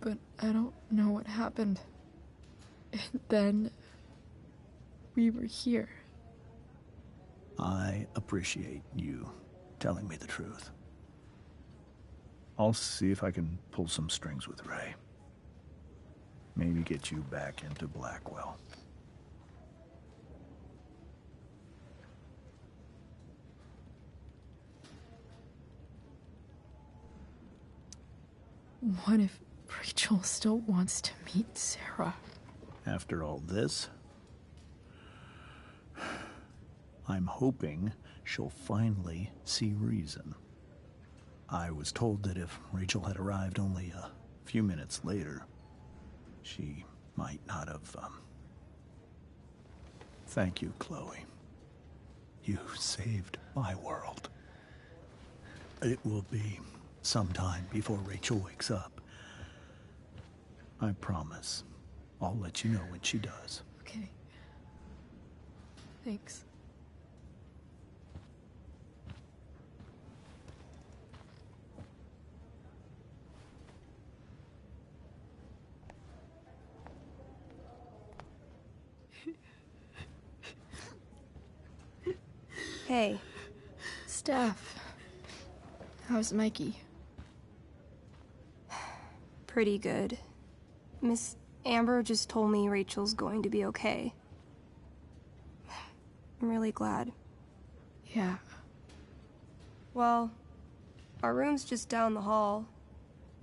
but I don't know what happened. And then we were here. I appreciate you telling me the truth. I'll see if I can pull some strings with Ray. Maybe get you back into Blackwell. What if Rachel still wants to meet Sarah? After all this, I'm hoping she'll finally see reason. I was told that if Rachel had arrived only a few minutes later, she might not have, Thank you, Chloe. You saved my world. It will be some time before Rachel wakes up. I promise. I'll let you know when she does. Okay. Thanks. Hey. Steph. How's Mikey? Pretty good. Miss Amber just told me Rachel's going to be okay. I'm really glad. Yeah. Well, our room's just down the hall.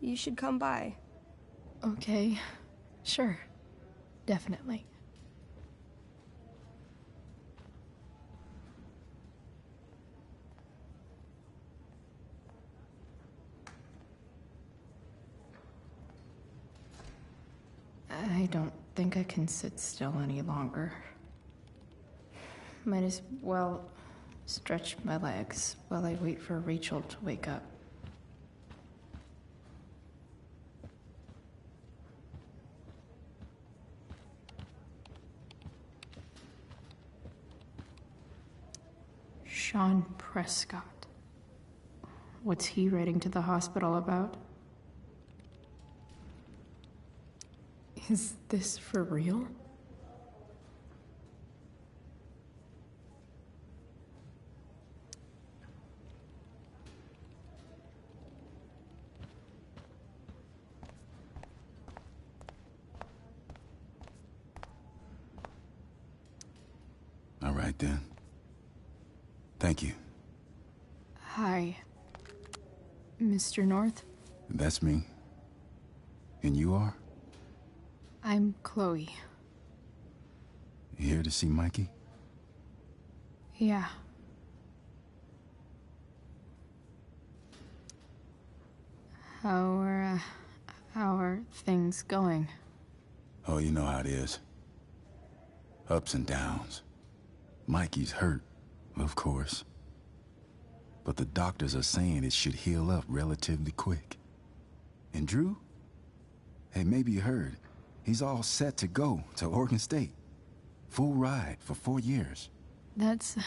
You should come by. Okay. Sure. Definitely. I don't think I can sit still any longer. Might as well stretch my legs while I wait for Rachel to wake up. Sean Prescott. What's he writing to the hospital about? Is this for real? All right, then. Thank you. Hi, Mr. North. That's me. And you are? I'm Chloe. You here to see Mikey? Yeah. How are things going? Oh, you know how it is. Ups and downs. Mikey's hurt, of course. But the doctors are saying it should heal up relatively quick. And Drew? Hey, maybe you heard. He's all set to go to Oregon State. Full ride for 4 years. That's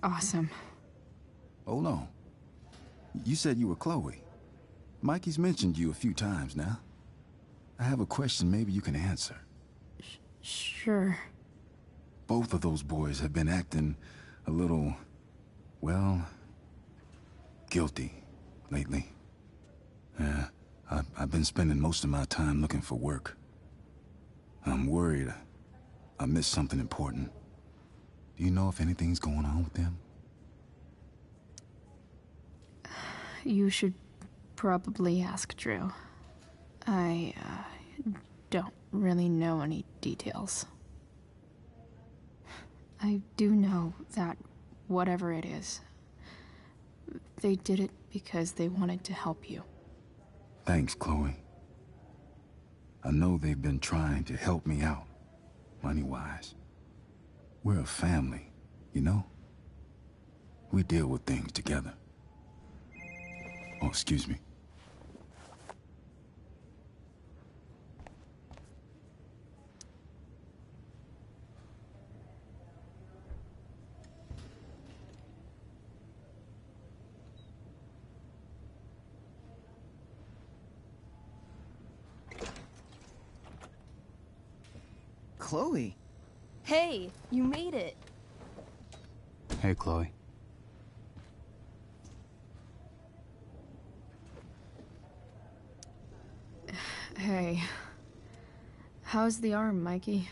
awesome. Hold on. You said you were Chloe. Mikey's mentioned you a few times now. I have a question maybe you can answer. Sure. Both of those boys have been acting a little, well, guilty lately. Yeah, I've been spending most of my time looking for work. I'm worried I missed something important. Do you know if anything's going on with them? You should probably ask Drew. I don't really know any details. I do know that whatever it is, they did it because they wanted to help you. Thanks, Chloe. I know they've been trying to help me out, money-wise. We're a family, you know? We deal with things together. Oh, excuse me. Chloe. Hey, you made it. Hey, Chloe. Hey. How's the arm, Mikey?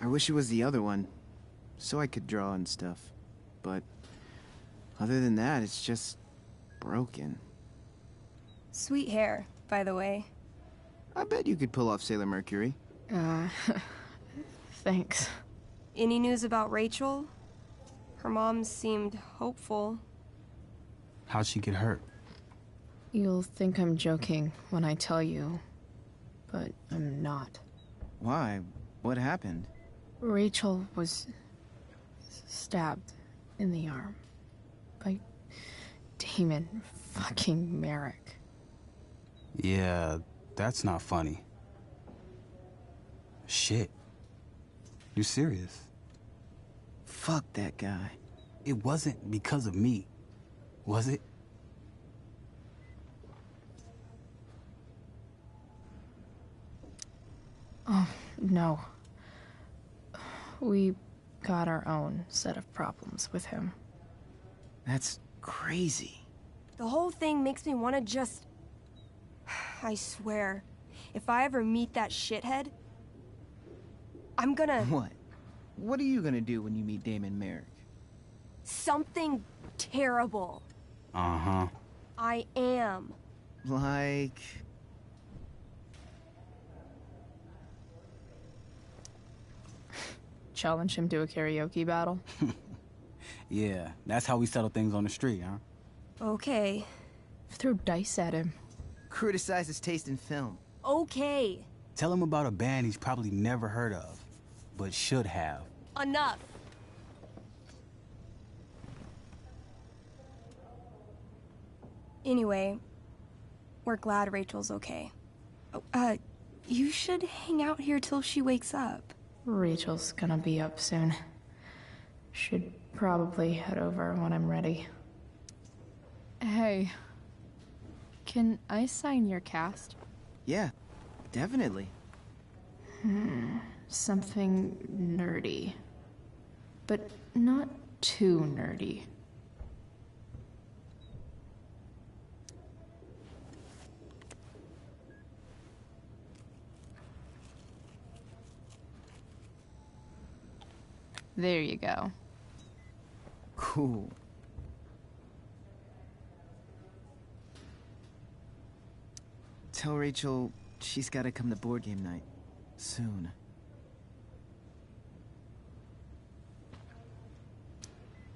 I wish it was the other one, so I could draw and stuff. But other than that, it's just broken. Sweet hair, by the way. I bet you could pull off Sailor Mercury. Thanks. Any news about Rachel? Her mom seemed hopeful. How'd she get hurt? You'll think I'm joking when I tell you, but I'm not. Why? What happened? Rachel was stabbed in the arm by Damon fucking Merrick. Yeah, that's not funny. Shit. You serious? Fuck that guy. It wasn't because of me, was it? Oh, no. We got our own set of problems with him. That's crazy. The whole thing makes me want to just... I swear, if I ever meet that shithead, I'm gonna... What? What are you gonna do when you meet Damon Merrick? Something terrible. Uh-huh. I am. Like... Challenge him to a karaoke battle? Yeah, that's how we settle things on the street, huh? Okay. Throw dice at him. Criticize his taste in film. Okay. Tell him about a band he's probably never heard of, but should have. Enough. Anyway, we're glad Rachel's okay. Oh, you should hang out here till she wakes up. Rachel's gonna be up soon. Should probably head over when I'm ready. Hey, can I sign your cast? Yeah, definitely. Something nerdy. But not too nerdy. There you go. Cool. Tell Rachel she's gotta come to board game night. Soon.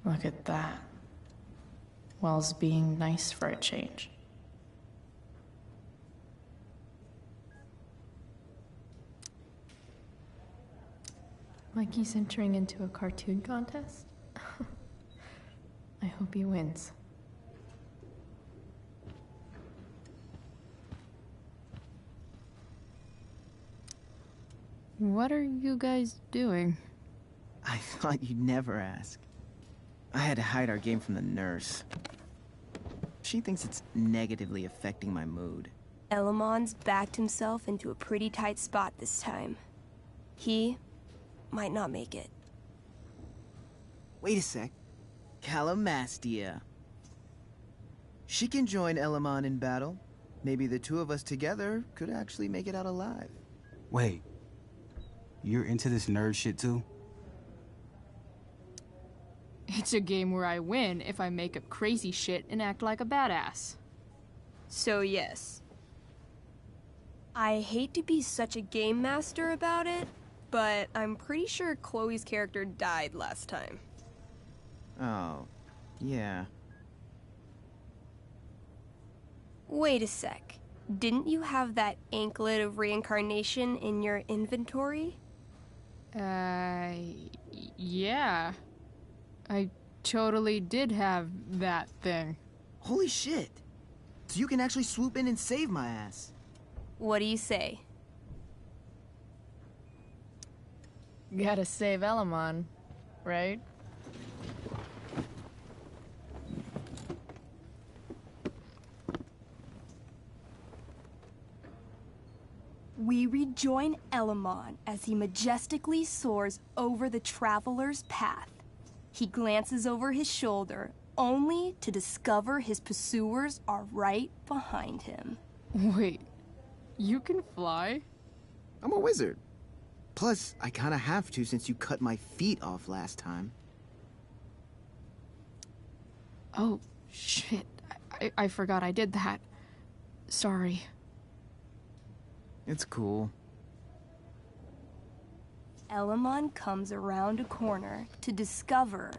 Look at that. Wells being nice for a change. Like he's entering into a cartoon contest? I hope he wins. What are you guys doing? I thought you'd never ask. I had to hide our game from the nurse. She thinks it's negatively affecting my mood. Elamon's backed himself into a pretty tight spot this time. He might not make it. Wait a sec. Calamastia. She can join Elamon in battle. Maybe the two of us together could actually make it out alive. Wait. You're into this nerd shit too? It's a game where I win if I make up crazy shit and act like a badass. So yes. I hate to be such a game master about it, but I'm pretty sure Chloe's character died last time. Oh, yeah. Wait a sec. Didn't you have that anklet of reincarnation in your inventory? Yeah. I totally did have that thing. Holy shit! So you can actually swoop in and save my ass. What do you say? Gotta save Elamon, right? We rejoin Elamon as he majestically soars over the traveler's path. He glances over his shoulder, only to discover his pursuers are right behind him. Wait, you can fly? I'm a wizard. Plus, I kinda have to since you cut my feet off last time. Oh, shit. I forgot I did that. Sorry. It's cool. Elamon comes around a corner to discover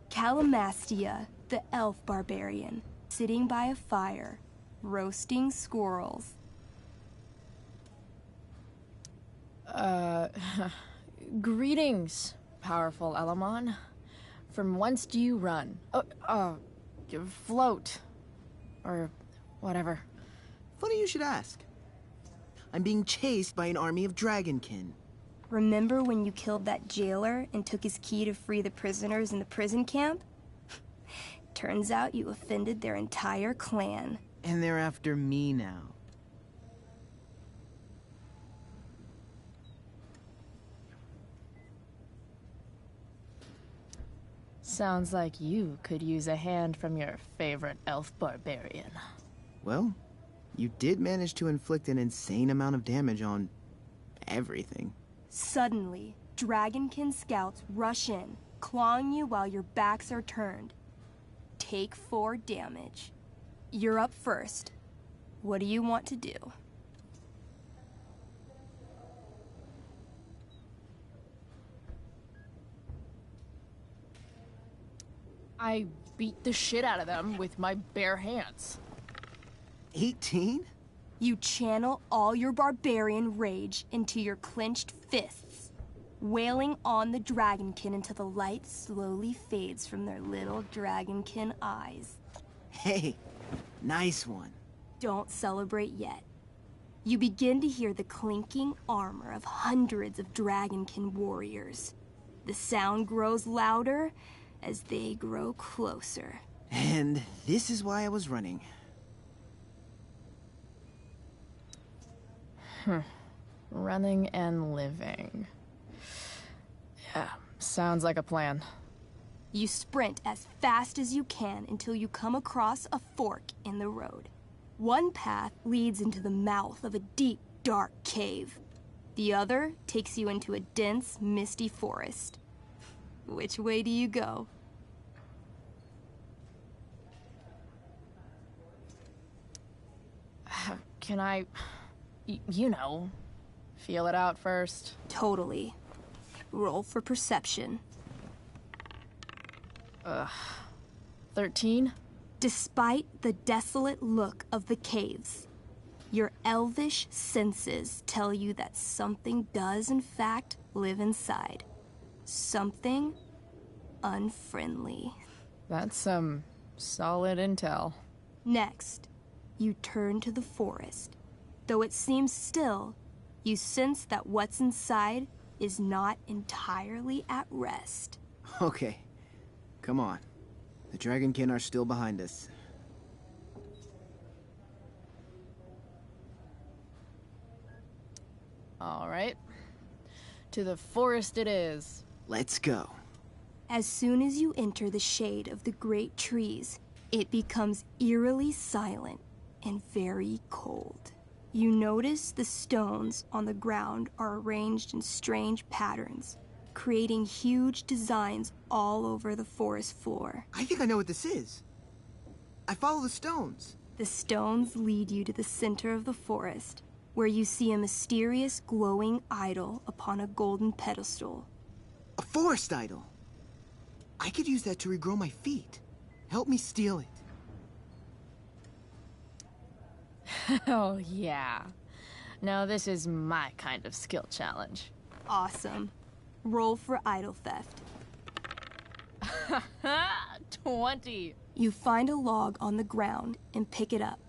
Calamastia, the elf barbarian, sitting by a fire, roasting squirrels. Greetings, powerful Elamon. From whence do you run? Float. Or whatever. Funny you should ask. I'm being chased by an army of dragonkin. Remember when you killed that jailer and took his key to free the prisoners in the prison camp? Turns out you offended their entire clan. And they're after me now. Sounds like you could use a hand from your favorite elf barbarian. Well, you did manage to inflict an insane amount of damage on everything. Suddenly, dragonkin scouts rush in, clawing you while your backs are turned. Take 4 damage. You're up first. What do you want to do? I beat the shit out of them with my bare hands. 18? You channel all your barbarian rage into your clenched fists, wailing on the dragonkin until the light slowly fades from their little dragonkin eyes. Hey, nice one. Don't celebrate yet. You begin to hear the clinking armor of hundreds of dragonkin warriors. The sound grows louder as they grow closer. And this is why I was running. Running and living. Yeah, sounds like a plan. You sprint as fast as you can until you come across a fork in the road. One path leads into the mouth of a deep, dark cave. The other takes you into a dense, misty forest. Which way do you go? Can I, you know, feel it out first? Totally. Roll for perception. 13? Despite the desolate look of the caves, your elvish senses tell you that something does in fact live inside. Something unfriendly. That's some solid intel. Next, you turn to the forest. Though it seems still, you sense that what's inside is not entirely at rest. Okay, come on. The dragonkin are still behind us. All right. To the forest it is. Let's go. As soon as you enter the shade of the great trees, it becomes eerily silent and very cold. You notice the stones on the ground are arranged in strange patterns, creating huge designs all over the forest floor. I think I know what this is. I follow the stones. The stones lead you to the center of the forest, where you see a mysterious glowing idol upon a golden pedestal. A forest idol. I could use that to regrow my feet. Help me steal it. Oh, yeah. Now this is my kind of skill challenge. Awesome. Roll for idol theft. 20. You find a log on the ground and pick it up.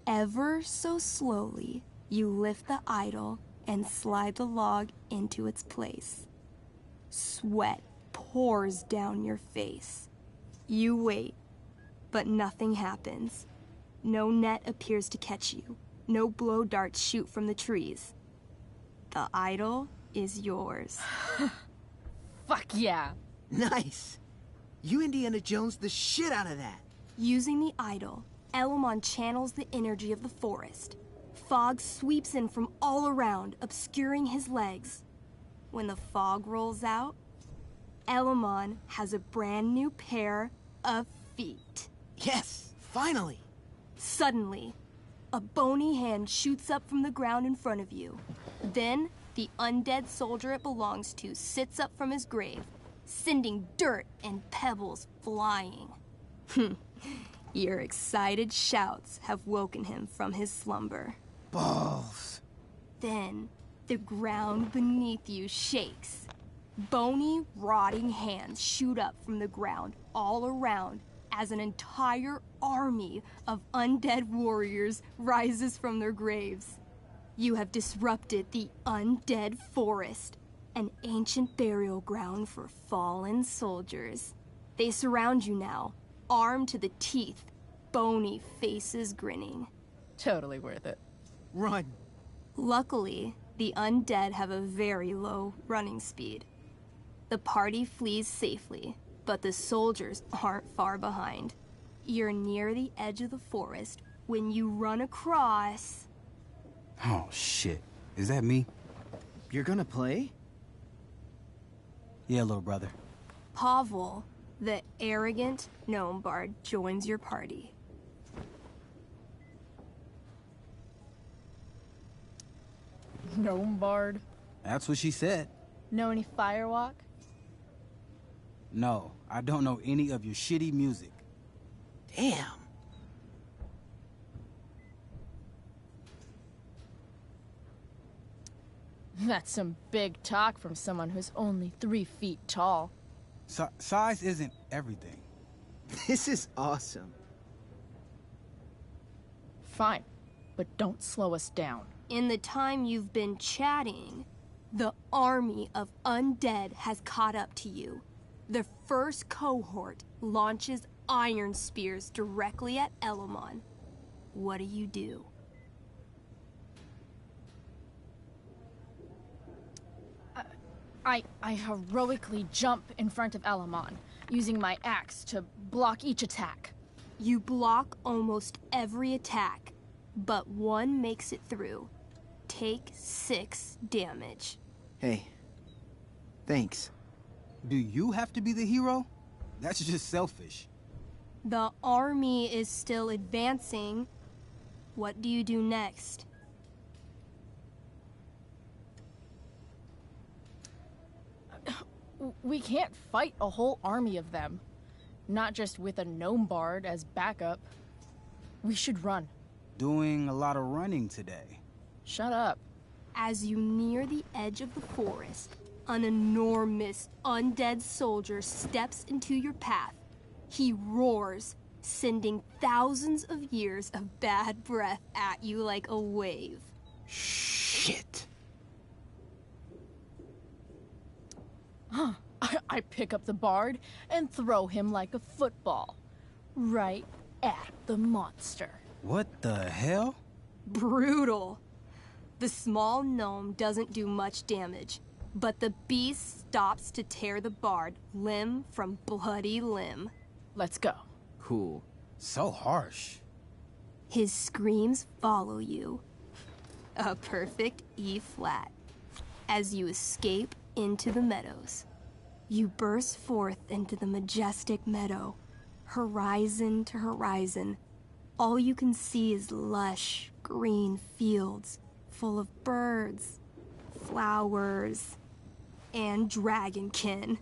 Ever so slowly, you lift the idol and slide the log into its place. Sweat pours down your face. You wait, but nothing happens. No net appears to catch you. No blow darts shoot from the trees. The idol is yours. Fuck yeah. Nice. You Indiana Jones the shit out of that. Using the idol, Elamon channels the energy of the forest. Fog sweeps in from all around, obscuring his legs. When the fog rolls out, Elamon has a brand new pair of feet. Yes, finally. Suddenly, a bony hand shoots up from the ground in front of you. Then, the undead soldier it belongs to sits up from his grave, sending dirt and pebbles flying. Your excited shouts have woken him from his slumber. Balls. Then, the ground beneath you shakes. Bony, rotting hands shoot up from the ground all around as an entire army of undead warriors rises from their graves. You have disrupted the undead forest, an ancient burial ground for fallen soldiers. They surround you now, armed to the teeth, bony faces grinning. Totally worth it. Run. Luckily, the undead have a very low running speed. The party flees safely, but the soldiers aren't far behind. You're near the edge of the forest when you run across... Oh, shit. Is that me? You're gonna play? Yeah, little brother. Pavel, the arrogant gnome bard, joins your party. Gnome bard? That's what she said. Know any firewalk? No, I don't know any of your shitty music. Damn. That's some big talk from someone who's only 3 feet tall. Size isn't everything. This is awesome. Fine, but don't slow us down. In the time you've been chatting, the army of undead has caught up to you. The first cohort launches iron spears directly at Elamon. What do? I heroically jump in front of Elamon, using my axe to block each attack. You block almost every attack, but one makes it through. Take 6 damage. Hey, thanks. Do you have to be the hero? That's just selfish. The army is still advancing. What do you do next? We can't fight a whole army of them. Not just with a gnome bard as backup. We should run. Doing a lot of running today. Shut up. As you near the edge of the forest, an enormous undead soldier steps into your path. He roars, sending thousands of years of bad breath at you like a wave. Shit. Huh. I pick up the bard and throw him like a football. Right at the monster. What the hell? Brutal. The small gnome doesn't do much damage, but the beast stops to tear the bard limb from bloody limb. Let's go. Cool. So harsh. His screams follow you. A perfect E-flat. As you escape into the meadows. You burst forth into the majestic meadow, horizon to horizon. All you can see is lush, green fields full of birds, flowers, and dragonkin.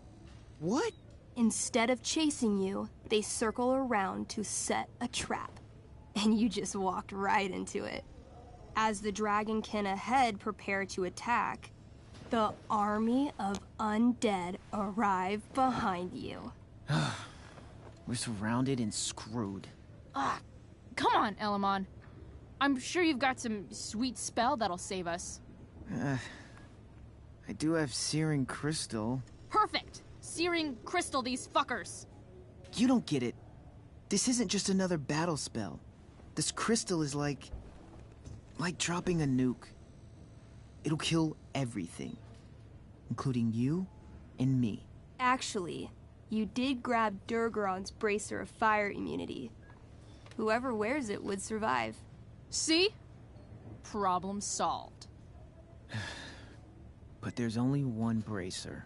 What? Instead of chasing you, they circle around to set a trap, and you just walked right into it. As the dragonkin ahead prepare to attack, the army of undead arrive behind you. We're surrounded and screwed. Come on, Elamon. I'm sure you've got some sweet spell that'll save us. I do have Searing Crystal. Perfect! Searing crystal these fuckers. You don't get it. This isn't just another battle spell. This crystal is like dropping a nuke. It'll kill everything, including you and me. Actually, you did grab Durgaron's bracer of fire immunity. Whoever wears it would survive. See? Problem solved. But there's only one bracer.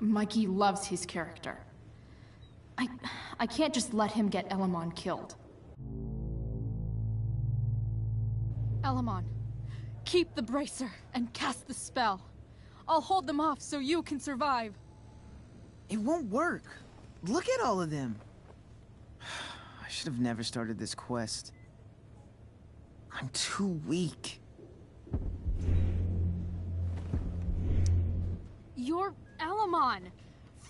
Mikey loves his character. I can't just let him get Elamon killed. Elamon, keep the bracer and cast the spell. I'll hold them off so you can survive. It won't work. Look at all of them. I should have never started this quest. I'm too weak. You're Elamon,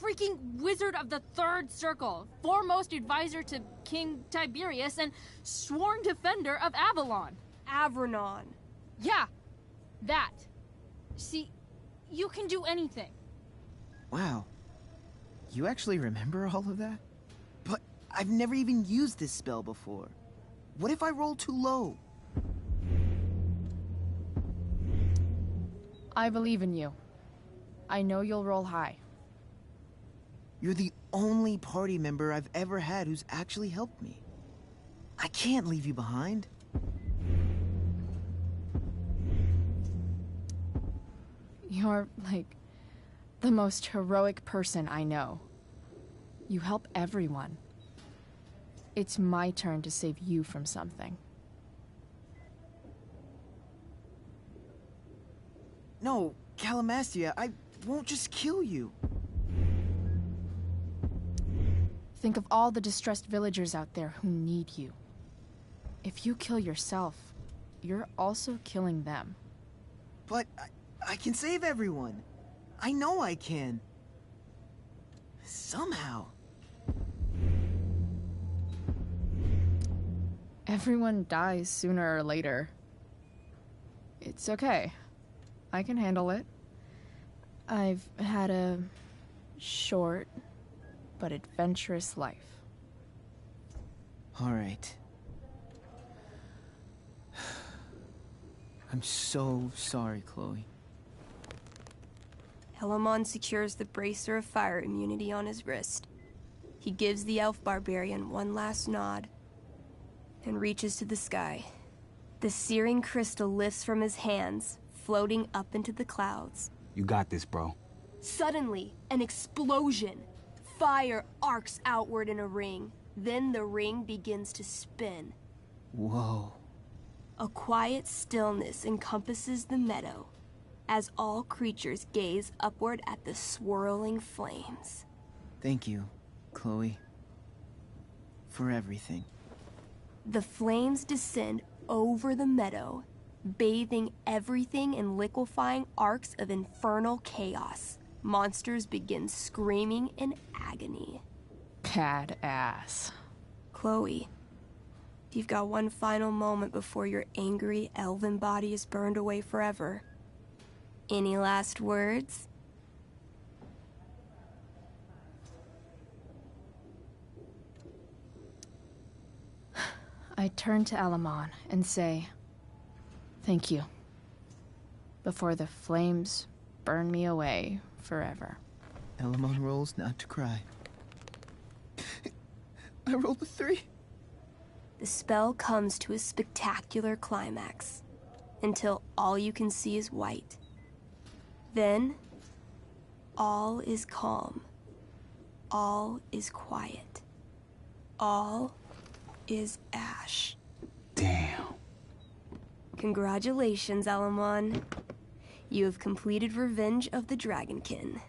freaking wizard of the Third Circle, foremost advisor to King Tiberius, and sworn defender of Avalon. Avernon. Yeah, that. See, you can do anything. Wow. You actually remember all of that? But I've never even used this spell before. What if I roll too low? I believe in you. I know you'll roll high. You're the only party member I've ever had who's actually helped me. I can't leave you behind. You're, like, the most heroic person I know. You help everyone. It's my turn to save you from something. No, Calamastia, I won't just kill you. Think of all the distressed villagers out there who need you. If you kill yourself, you're also killing them. But I can save everyone. I know I can. Somehow. Everyone dies sooner or later. It's okay. I can handle it. I've had a short but adventurous life. All right. I'm so sorry, Chloe. Elamon secures the bracer of fire immunity on his wrist. He gives the elf barbarian one last nod and reaches to the sky. The searing crystal lifts from his hands, floating up into the clouds. You got this, bro. Suddenly, an explosion. Fire arcs outward in a ring. Then the ring begins to spin. Whoa. A quiet stillness encompasses the meadow as all creatures gaze upward at the swirling flames. Thank you, Chloe. For everything. The flames descend over the meadow, bathing everything in liquefying arcs of infernal chaos. Monsters begin screaming in agony. Badass. Chloe, you've got one final moment before your angry elven body is burned away forever. Any last words? I turn to Elamon and say, thank you. Before the flames burn me away forever. Elamon rolls not to cry. I rolled a 3. The spell comes to a spectacular climax, until all you can see is white. Then, all is calm. All is quiet. All is ash. Damn. Congratulations, Elamon. You have completed Revenge of the Dragonkin.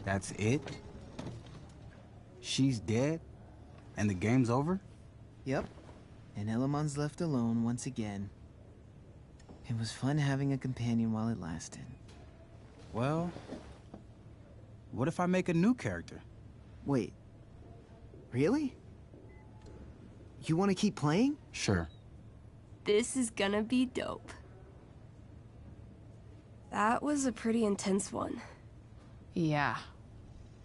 That's it? She's dead? And the game's over? Yep. And Elamon's left alone once again. It was fun having a companion while it lasted. Well, what if I make a new character? Wait. Really? You want to keep playing? Sure. This is gonna be dope. That was a pretty intense one. Yeah.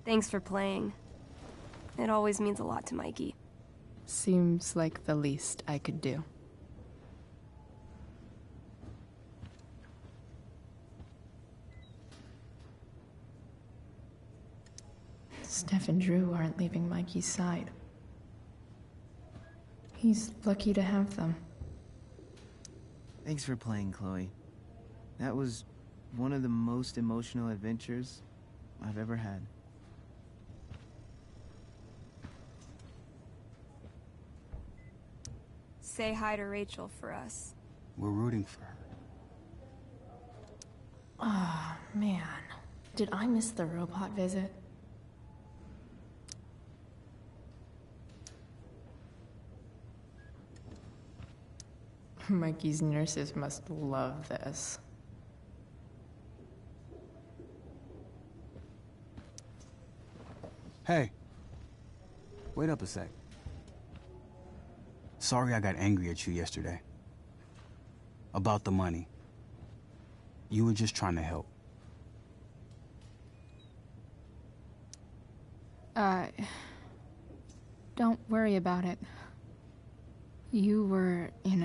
Thanks for playing. It always means a lot to Mikey. Seems like the least I could do. Steph and Drew aren't leaving Mikey's side. He's lucky to have them. Thanks for playing, Chloe. That was one of the most emotional adventures I've ever had. Say hi to Rachel for us. We're rooting for her. Oh, man. Did I miss the robot visit? Mikey's nurses must love this. Hey. Wait up a sec. Sorry I got angry at you yesterday. About the money. You were just trying to help. Don't worry about it. You were in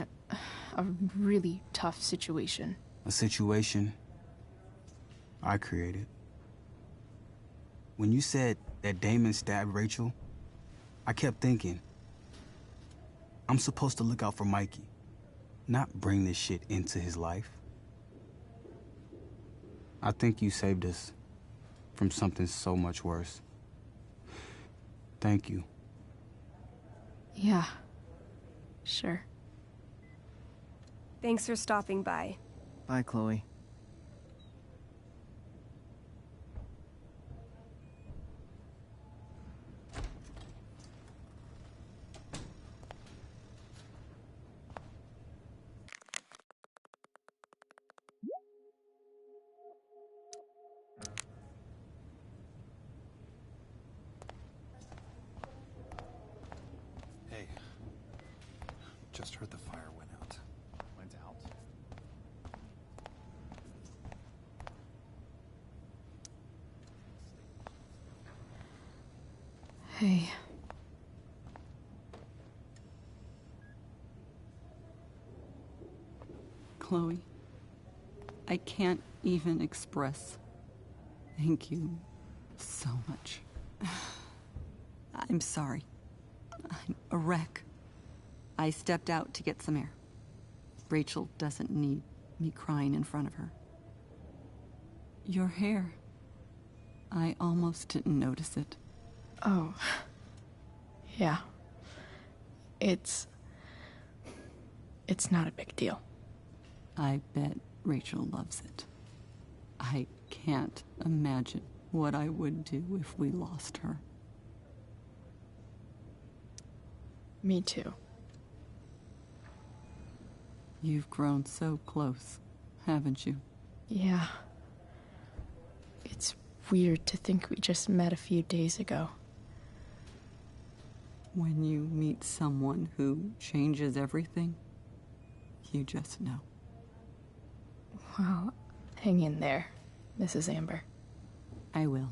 a really tough situation. A situation I created. When you said that Damon stabbed Rachel, I kept thinking, I'm supposed to look out for Mikey, not bring this shit into his life. I think you saved us from something so much worse. Thank you. Yeah, sure. Thanks for stopping by. Bye, Chloe. Hey. Chloe, I can't even express thank you so much. I'm sorry. I'm a wreck. I stepped out to get some air. Rachel doesn't need me crying in front of her. Your hair. I almost didn't notice it. Oh. Yeah. It's not a big deal. I bet Rachel loves it. I can't imagine what I would do if we lost her. Me too. You've grown so close, haven't you? Yeah. It's weird to think we just met a few days ago. When you meet someone who changes everything, you just know. Well, hang in there, Mrs. Amber. I will.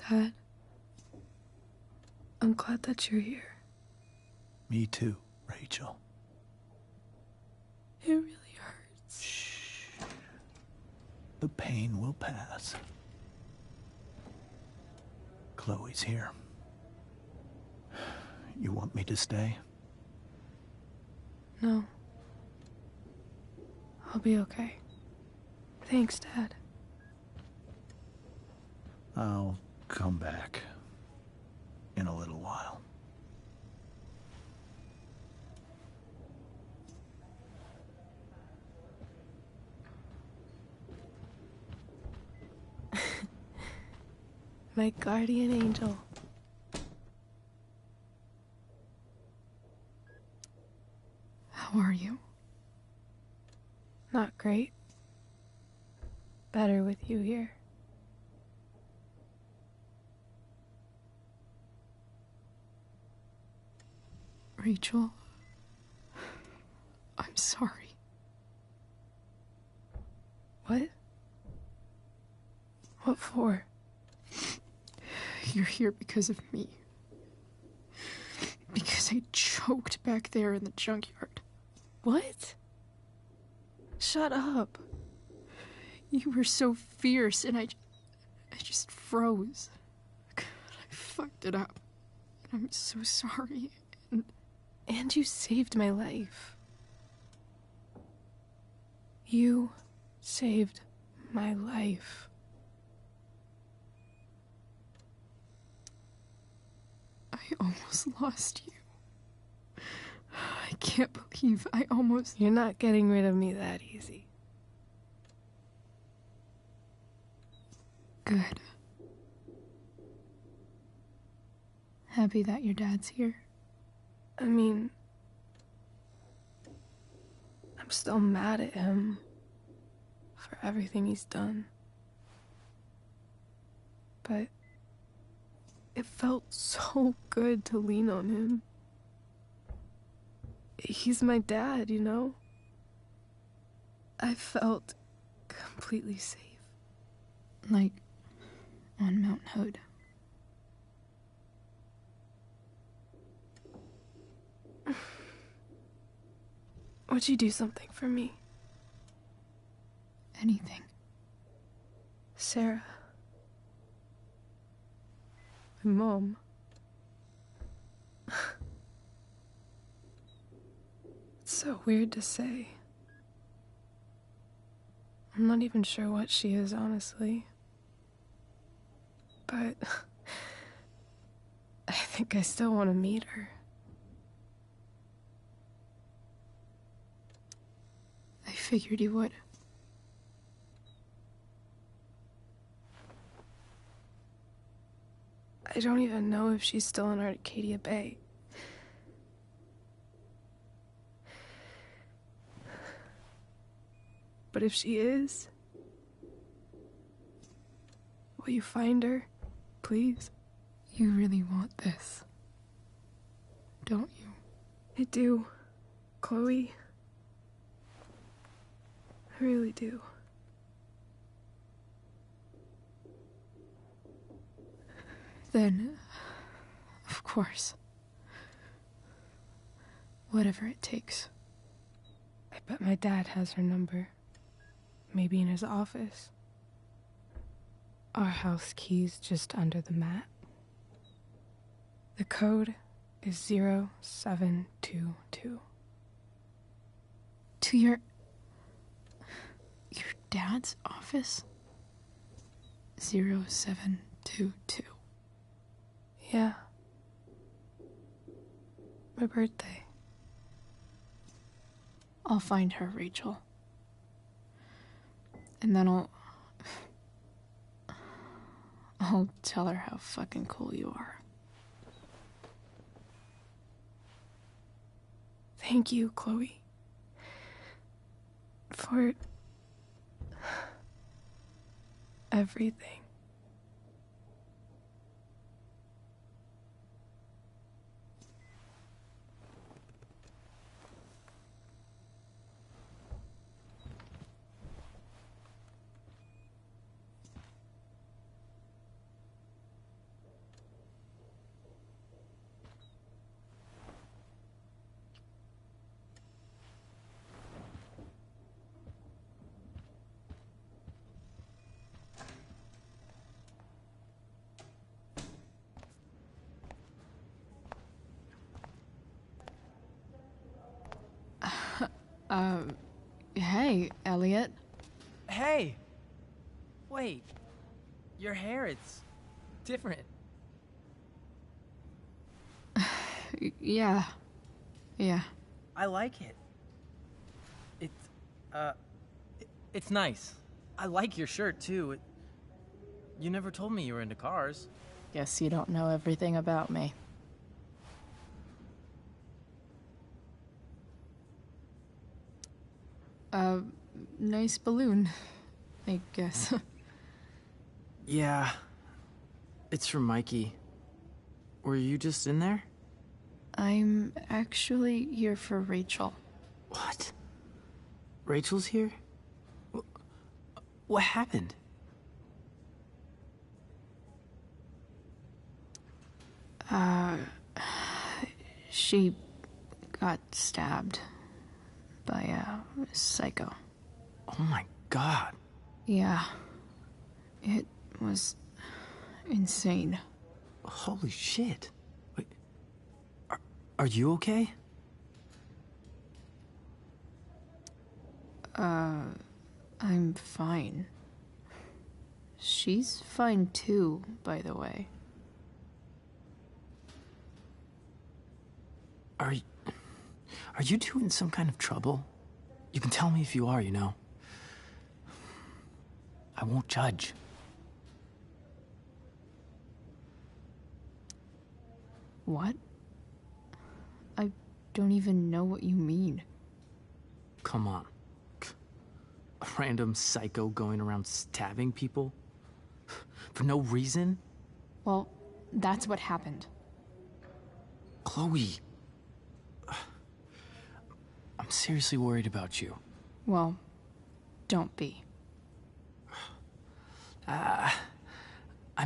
Dad, I'm glad that you're here. Me too, Rachel. It really hurts. The pain will pass. Chloe's here. You want me to stay? No. I'll be okay. Thanks, Dad. I'll come back in a little while. My guardian angel. How are you? Not great. Better with you here. Rachel, I'm sorry. What? What for? You're here because of me. Because I choked back there in the junkyard. What? Shut up. You were so fierce and I just froze. God, I fucked it up. I'm so sorry. And you saved my life. You saved my life. I almost lost you. I can't believe I almost... You're not getting rid of me that easy. Good. Happy that your dad's here. I mean, I'm still mad at him for everything he's done. But it felt so good to lean on him. He's my dad, you know? I felt completely safe. Like on Mount Hood. Would you do something for me? Anything. Sarah. My mom. It's so weird to say. I'm not even sure what she is, honestly. But I think I still want to meet her. I figured you would. I don't even know if she's still in Arcadia Bay. But if she is, Will you find her? Please? You really want this, don't you? I do, Chloe. I really do. Then, of course. Whatever it takes. I bet my dad has her number. Maybe in his office. Our house key's just under the mat. The code is 0722. To your dad's office? 0722. Yeah. My birthday. I'll find her, Rachel. And then I'll tell her how fucking cool you are. Thank you, Chloe. For everything. Hey, Elliot. Hey! Wait. Your hair, it's different. Yeah. I like it. It's nice. I like your shirt, too. You never told me you were into cars. Guess you don't know everything about me. Nice balloon, I guess. Yeah. It's from Mikey. Were you just in there? I'm actually here for Rachel. What? Rachel's here? What happened? She got stabbed by a psycho. Oh my god. Yeah. It was insane. Holy shit. Wait. Are you okay? I'm fine. She's fine too, by the way. Are you two in some kind of trouble? You can tell me if you are, you know. I won't judge. What? I don't even know what you mean. Come on. A random psycho going around stabbing people? For no reason? Well, that's what happened. Chloe. I'm seriously worried about you. Well, don't be. I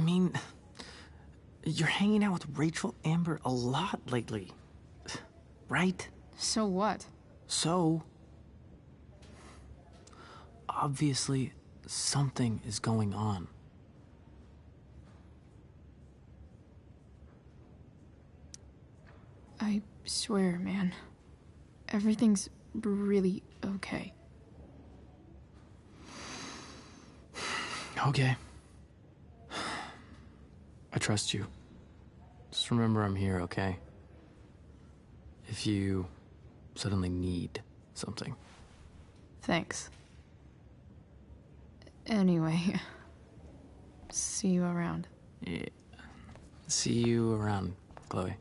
mean, you're hanging out with Rachel Amber a lot lately, right? So what? So, obviously, something is going on. I swear, man. Everything's really okay. Okay. I trust you. Just remember I'm here, okay? If you suddenly need something. Thanks. Anyway, see you around. Yeah. See you around, Chloe.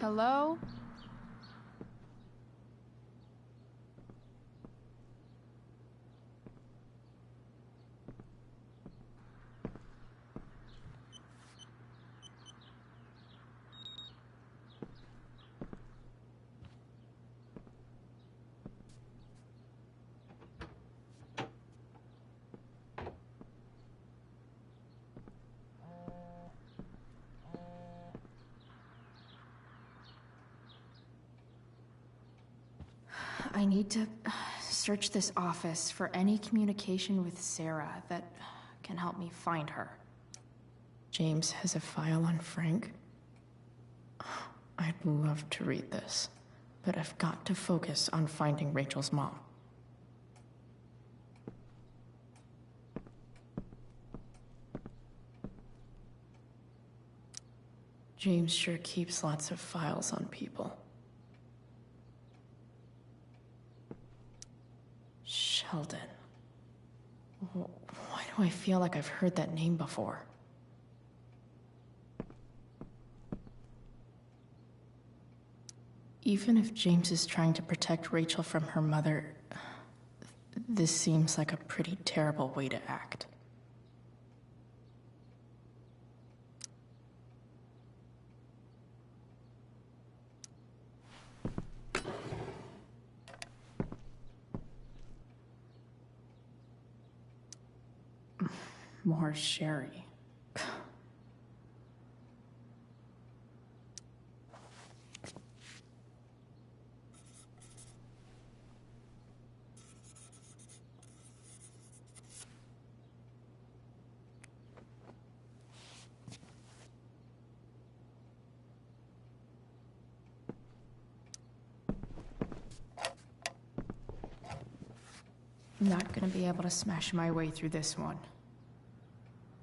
Hello? I need to search this office for any communication with Sarah that can help me find her. James has a file on Frank. I'd love to read this, but I've got to focus on finding Rachel's mom. James sure keeps lots of files on people. Sheldon. Why do I feel like I've heard that name before? Even if James is trying to protect Rachel from her mother, this seems like a pretty terrible way to act. More sherry. Not gonna be able to smash my way through this one.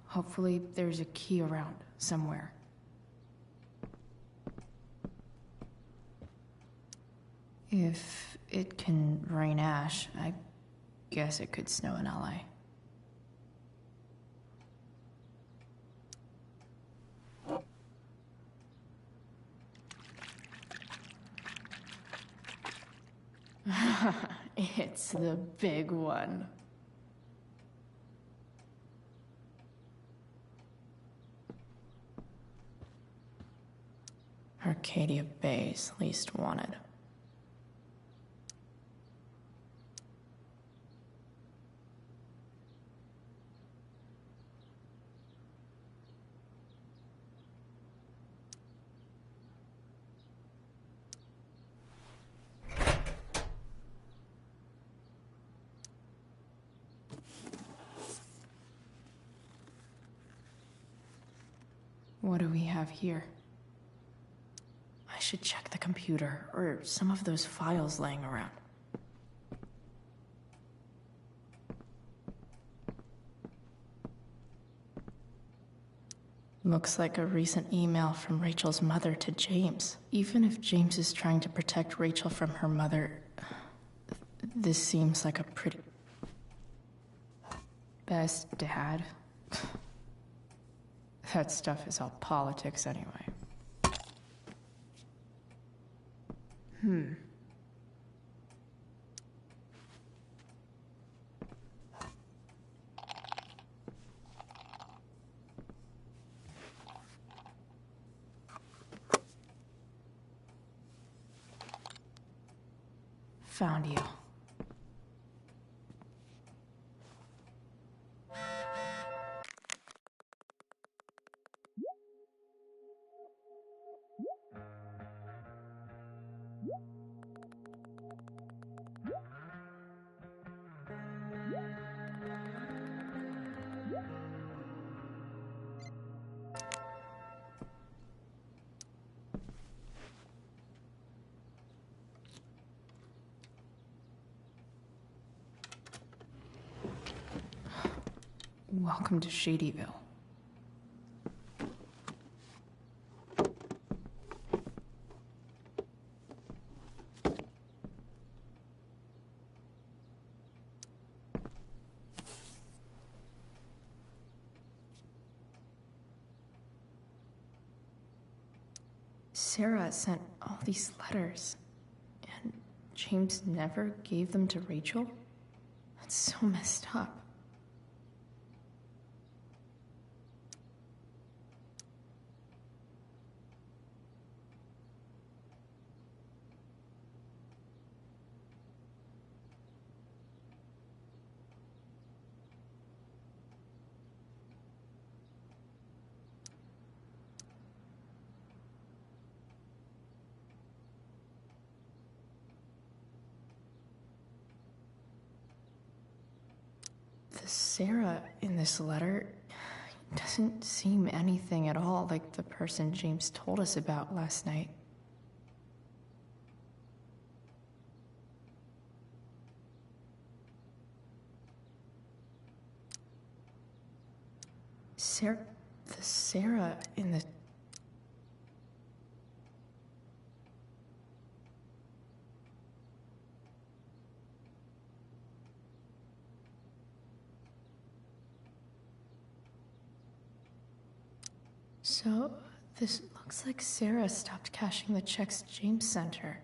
Hopefully, there's a key around somewhere. If it can rain ash, I guess it could snow in LA. It's the big one. Arcadia Bay's least wanted. What do we have here? I should check the computer, or some of those files laying around. Looks like a recent email from Rachel's mother to James. Even if James is trying to protect Rachel from her mother, this seems like a pretty... Best dad? That stuff is all politics anyway. Found you. Welcome to Shadyville. Sarah sent all these letters, and James never gave them to Rachel? That's so messed up. The Sarah in this letter doesn't seem anything at all like the person James told us about last night. The Sarah in the... So, this looks like Sarah stopped cashing the checks James sent her.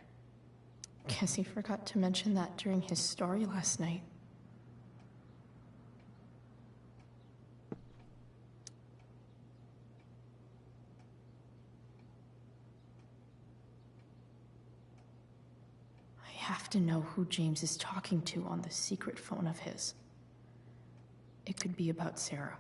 Guess he forgot to mention that during his story last night. I have to know who James is talking to on the secret phone of his. It could be about Sarah.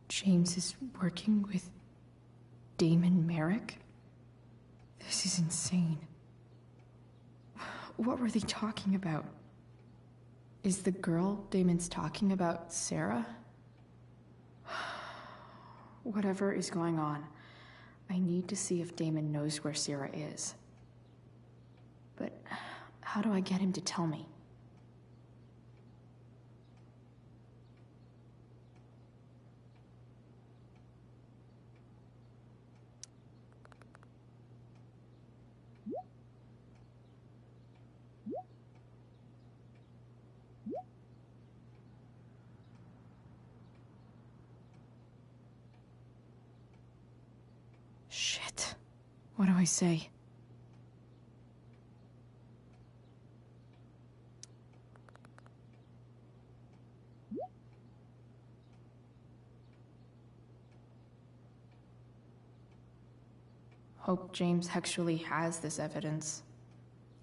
James is working with Damon Merrick? This is insane. What were they talking about? Is the girl Damon's talking about Sarah? Whatever is going on, I need to see if Damon knows where Sarah is. But how do I get him to tell me? Shit. What do I say? Hope James actually has this evidence.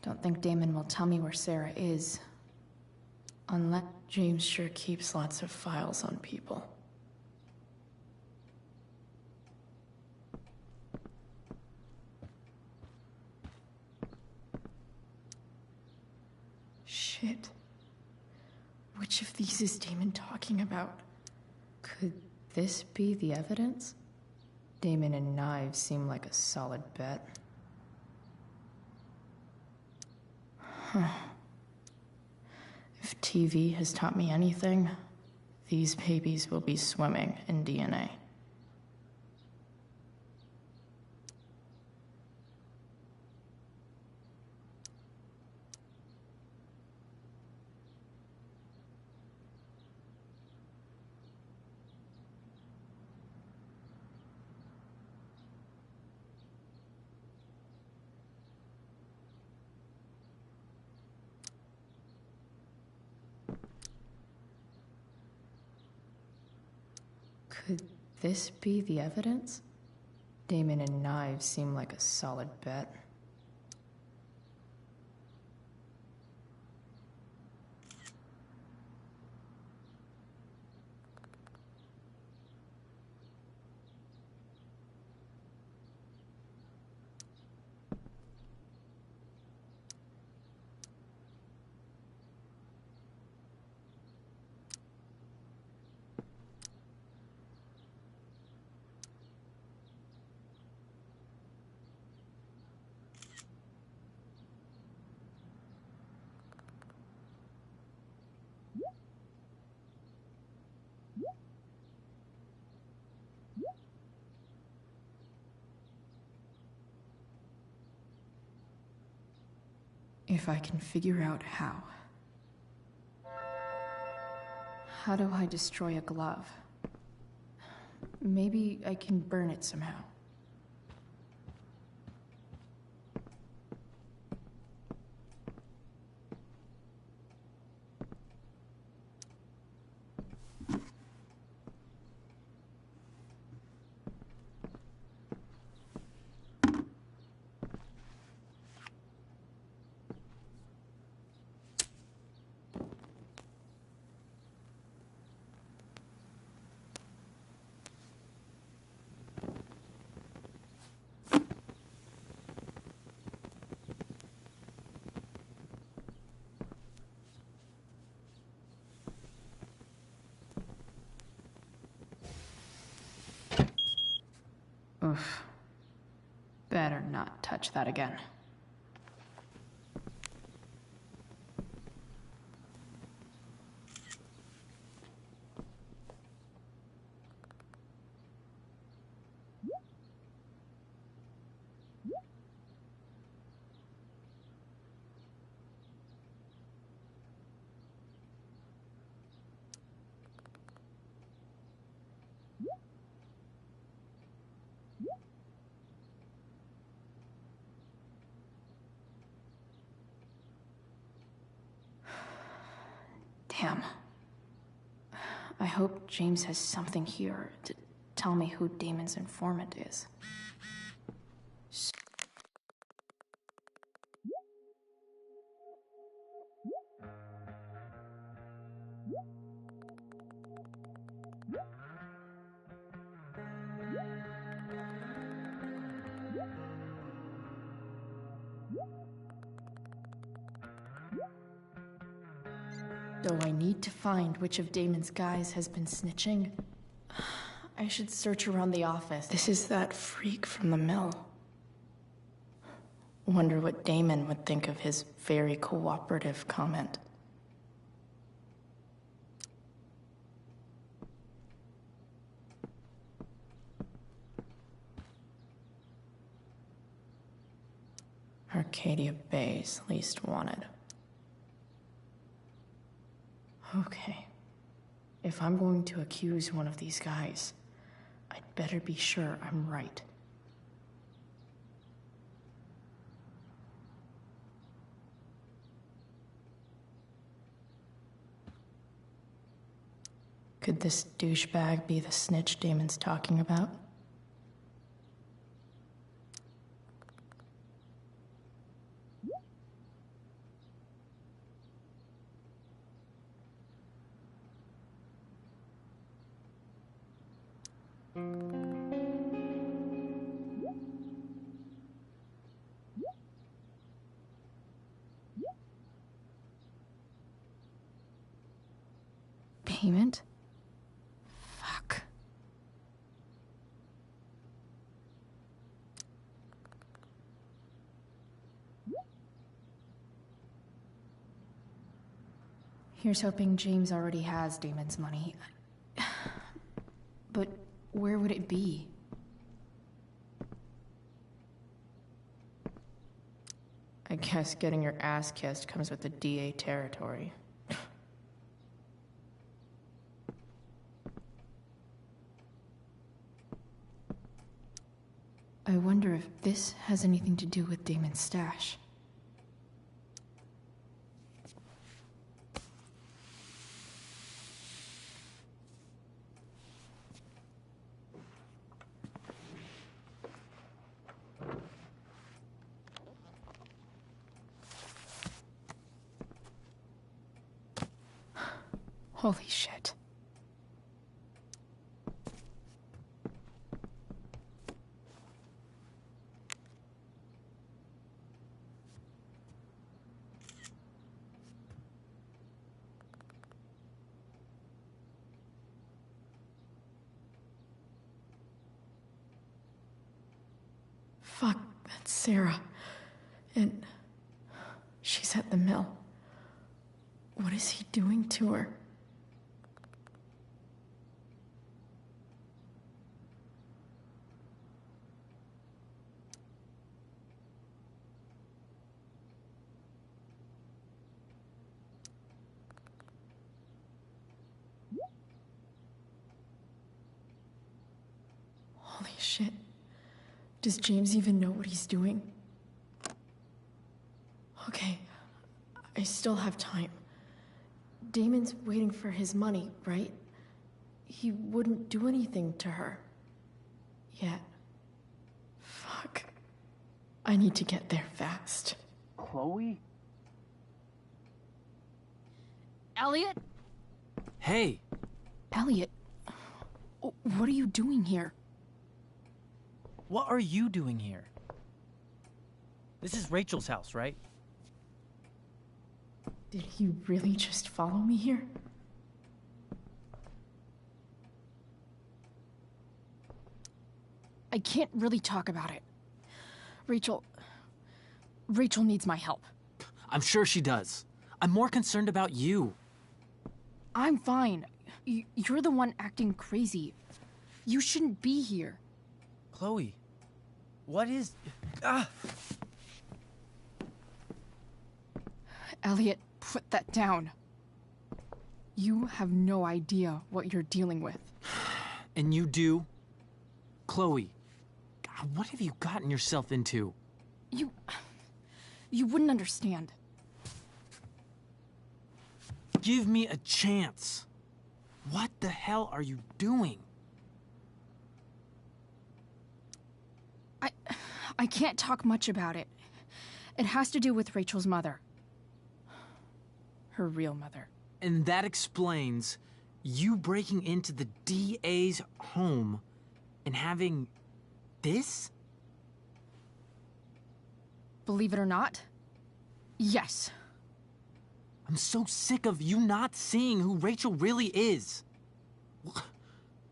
Don't think Damon will tell me where Sarah is. Unless James sure keeps lots of files on people. Shit. Which of these is Damon talking about? Could this be the evidence? Damon and knives seem like a solid bet. Huh. If TV has taught me anything, these babies will be swimming in DNA. Could this be the evidence? Damon and knives seem like a solid bet. If I can figure out how. How do I destroy a glove? Maybe I can burn it somehow. Oof. Better not touch that again. Damn. I hope James has something here to tell me who Damon's informant is. Though I need to find which of Damon's guys has been snitching, I should search around the office. This is that freak from the mill. Wonder what Damon would think of his very cooperative comment. Arcadia Bay's least wanted. Okay. If I'm going to accuse one of these guys, I'd better be sure I'm right. Could this douchebag be the snitch Damon's talking about? Payment? Fuck. Here's hoping James already has Damon's money. But where would it be? I guess getting your ass kissed comes with the DA territory. I wonder if this has anything to do with Damon's stash. Holy shit. Fuck, that's Sarah. And she's at the mill. What is he doing to her? Holy shit. Does James even know what he's doing? Okay, I still have time. Damon's waiting for his money, right? He wouldn't do anything to her. Yet. Fuck. I need to get there fast. Chloe? Elliot? Hey! Elliot, what are you doing here? What are you doing here? This is Rachel's house, right? Did he really just follow me here? I can't really talk about it. Rachel needs my help. I'm sure she does. I'm more concerned about you. I'm fine. You're the one acting crazy. You shouldn't be here. Chloe, what is... Ah! Elliot, put that down. You have no idea what you're dealing with. And you do? Chloe, God, what have you gotten yourself into? You wouldn't understand. Give me a chance. What the hell are you doing? I can't talk much about it. It has to do with Rachel's mother. Her real mother. And that explains you breaking into the DA's home and having this? Believe it or not, yes. I'm so sick of you not seeing who Rachel really is.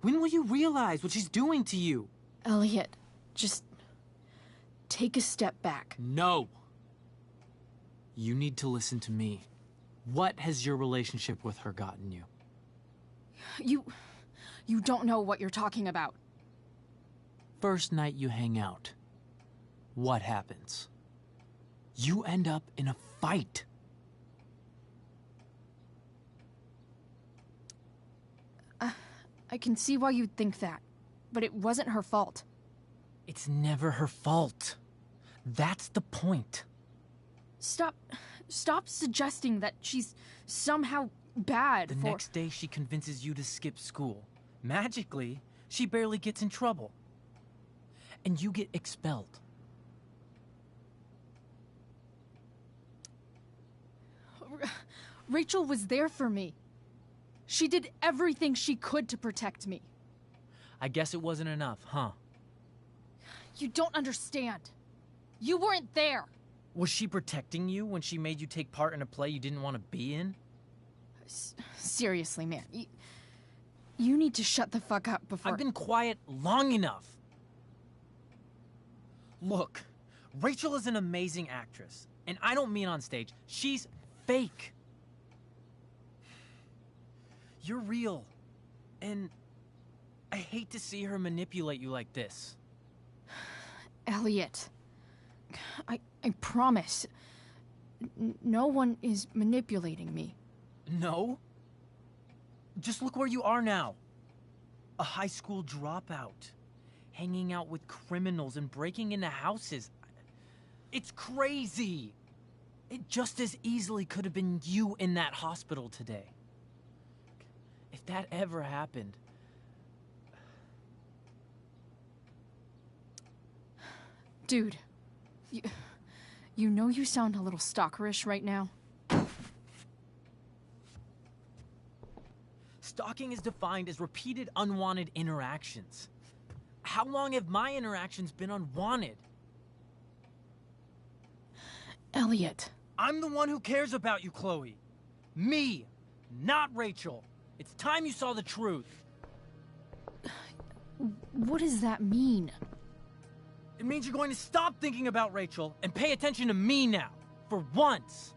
When will you realize what she's doing to you? Elliot, just take a step back. No. You need to listen to me. What has your relationship with her gotten you? You don't know what you're talking about. First night you hang out, what happens? You end up in a fight. I can see why you'd think that, but it wasn't her fault. It's never her fault. That's the point. Stop suggesting that she's somehow bad The next day she convinces you to skip school. Magically, she barely gets in trouble. And you get expelled. Rachel was there for me. She did everything she could to protect me. I guess it wasn't enough, huh? You don't understand. You weren't there. Was she protecting you when she made you take part in a play you didn't want to be in? Seriously, man. You need to shut the fuck up before... I've been quiet long enough. Look, Rachel is an amazing actress. And I don't mean on stage. She's fake. You're real. And I hate to see her manipulate you like this. Elliot, I promise. No one is manipulating me. No? Just look where you are now. A high school dropout. Hanging out with criminals and breaking into houses. It's crazy. It just as easily could have been you in that hospital today. If that ever happened... Dude, you know you sound a little stalkerish right now? Stalking is defined as repeated unwanted interactions. How long have my interactions been unwanted? Elliot. I'm the one who cares about you, Chloe. Me, not Rachel. It's time you saw the truth. What does that mean? It means you're going to stop thinking about Rachel and pay attention to me now, for once.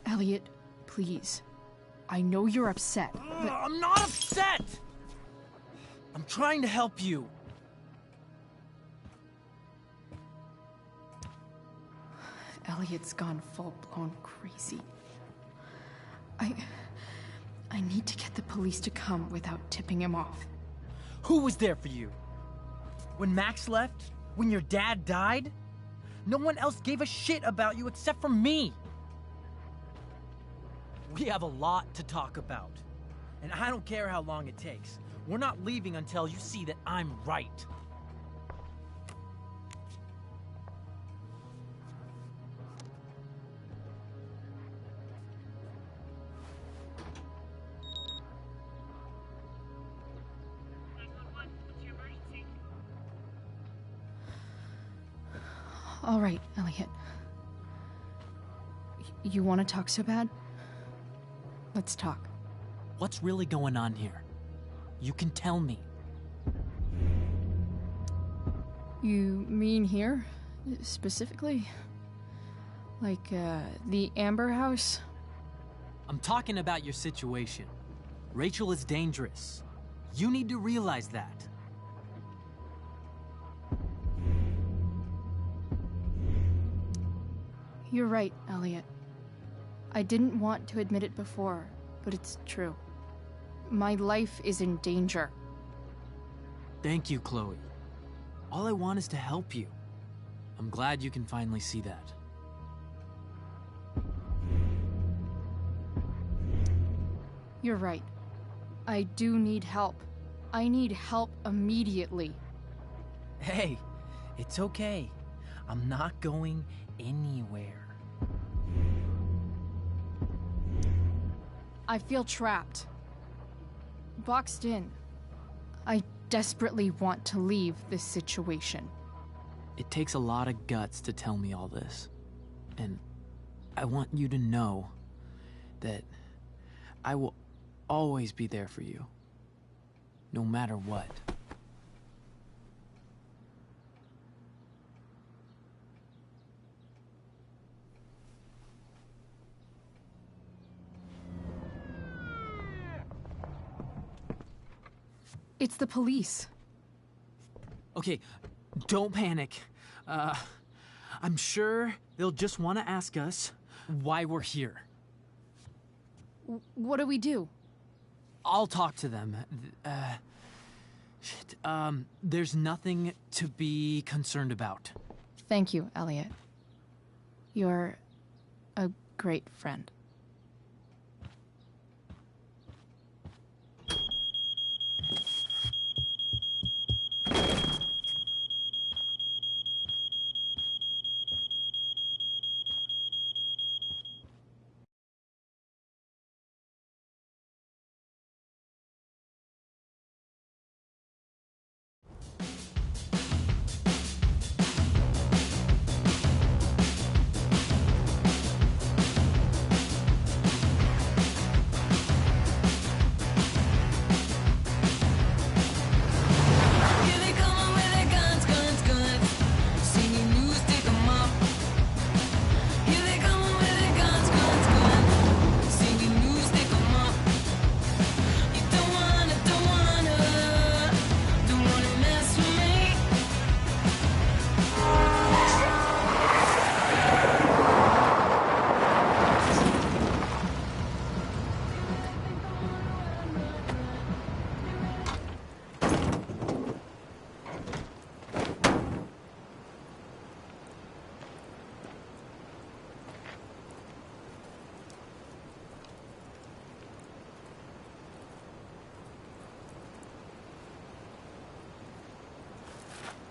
Elliot, please. I know you're upset, but... I'm not upset! I'm trying to help you. Elliot's gone full-blown crazy. I need to get the police to come without tipping him off. Who was there for you? When Max left? When your dad died? No one else gave a shit about you except for me. We have a lot to talk about. And I don't care how long it takes. We're not leaving until you see that I'm right. All right, Elliot. You want to talk so bad? Let's talk. What's really going on here? You can tell me. You mean here? Specifically? Like, the Amber House? I'm talking about your situation. Rachel is dangerous. You need to realize that. You're right, Elliot. I didn't want to admit it before, but it's true. My life is in danger. Thank you, Chloe. All I want is to help you. I'm glad you can finally see that. You're right. I do need help. I need help immediately. Hey, it's okay. I'm not going anywhere. I feel trapped. Boxed in. I desperately want to leave this situation. It takes a lot of guts to tell me all this. And I want you to know that I will always be there for you. No matter what. It's the police. Okay, don't panic. I'm sure they'll just want to ask us why we're here. What do we do? I'll talk to them. There's nothing to be concerned about. Thank you, Elliot. You're a great friend.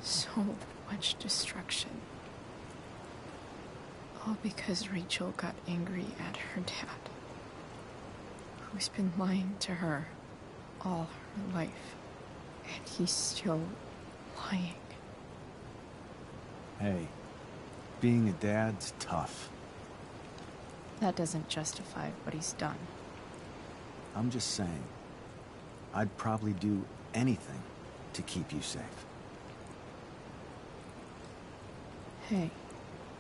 So much destruction. All because Rachel got angry at her dad, who's been lying to her all her life, and he's still lying. Hey, being a dad's tough. That doesn't justify what he's done. I'm just saying, I'd probably do anything to keep you safe. Hey,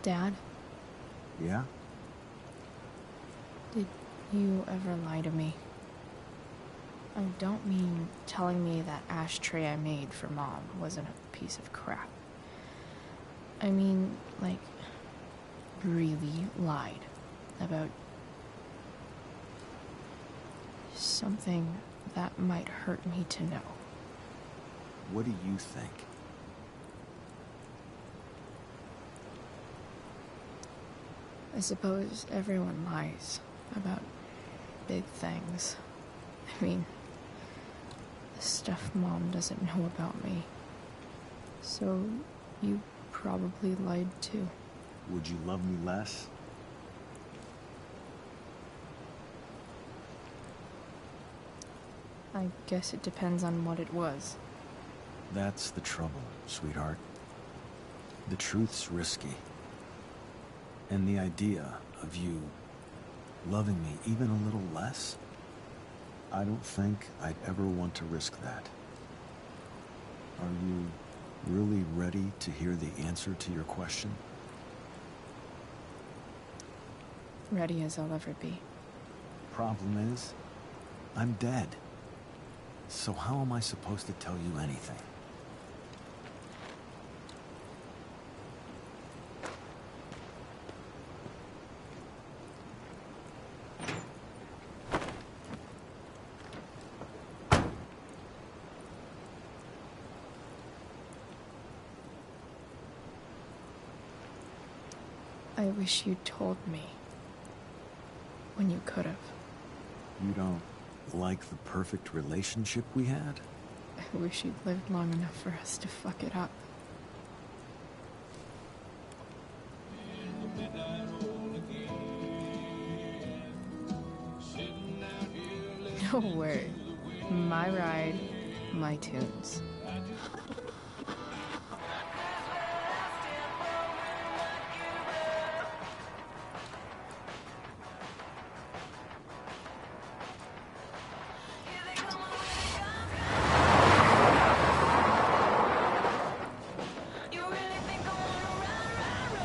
Dad? Yeah? Did you ever lie to me? I don't mean telling me that ashtray I made for Mom wasn't a piece of crap. I mean, like, really lied about something that might hurt me to know. What do you think? I suppose everyone lies about big things. I mean, the stuff Mom doesn't know about me. So, you probably lied too. Would you love me less? I guess it depends on what it was. That's the trouble, sweetheart. The truth's risky. And the idea of you loving me even a little less, I don't think I'd ever want to risk that. Are you really ready to hear the answer to your question? Ready as I'll ever be. Problem is, I'm dead. So how am I supposed to tell you anything? I wish you'd told me. When you could have. You don't like the perfect relationship we had? I wish you'd lived long enough for us to fuck it up. No word. My ride, my tunes.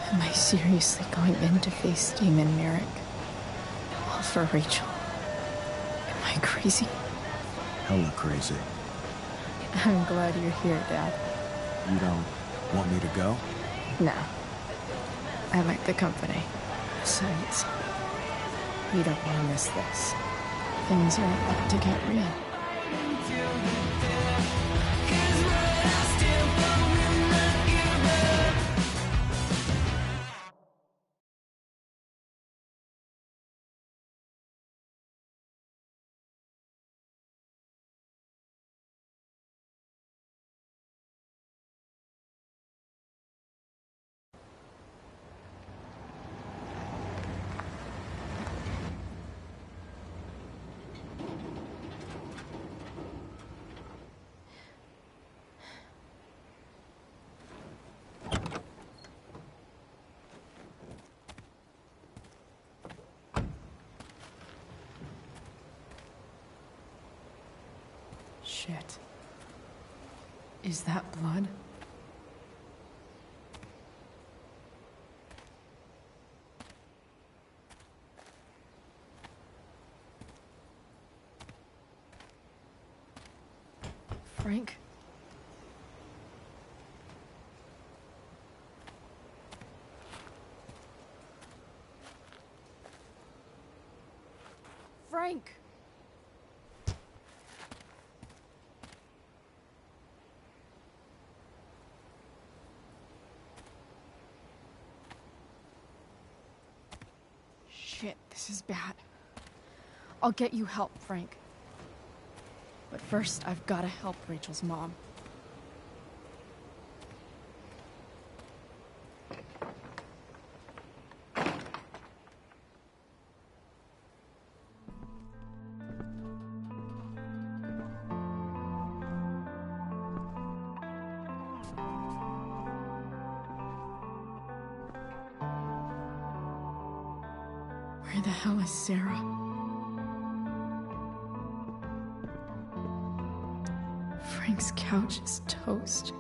Am I seriously going in to face Damon Merrick? All for Rachel? Am I crazy? Hella crazy. I'm glad you're here, Dad. You don't want me to go? No. I like the company. Besides, you don't want to miss this. Things are about to get real. Shit. Is that blood? Frank? Frank! Shit, this is bad. I'll get you help, Frank. But first, I've gotta help Rachel's mom. Where the hell is Sarah? Frank's couch is toast.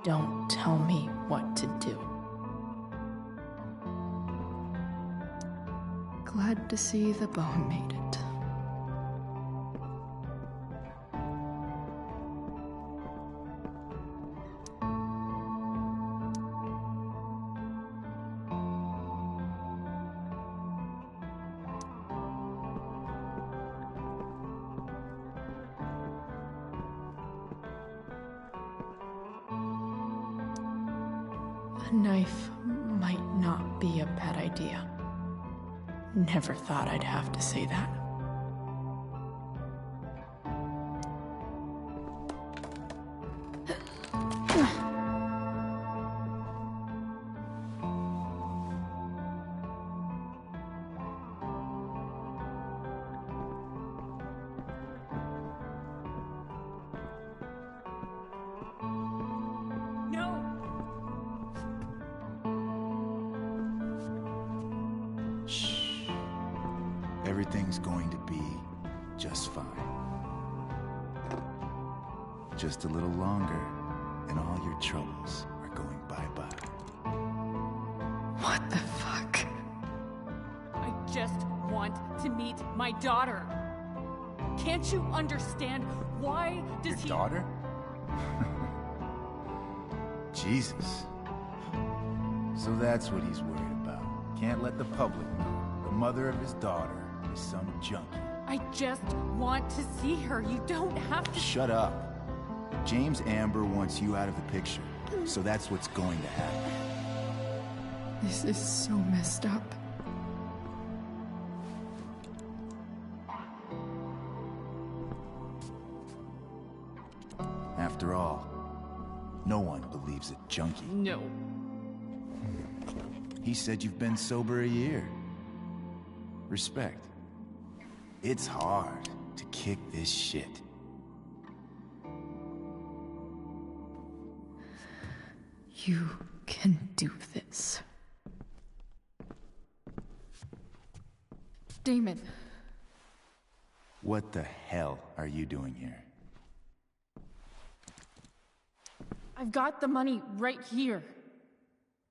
Don't tell me what to do. Glad to see the bone made it. A knife might not be a bad idea. Never thought I'd have to say that. Everything's going to be just fine. Just a little longer, and all your troubles are going bye-bye. What the fuck? I just want to meet my daughter. Can't you understand? Why does he... Your daughter? Jesus. So that's what he's worried about. Can't let the public know. The mother of his daughter is some junkie. I just want to see her. You don't have to... Shut up. James Amber wants you out of the picture, so that's what's going to happen. This is so messed up. After all, no one believes a junkie. No. He said you've been sober a year. Respect. It's hard to kick this shit. You can do this. Damon. What the hell are you doing here? I've got the money right here.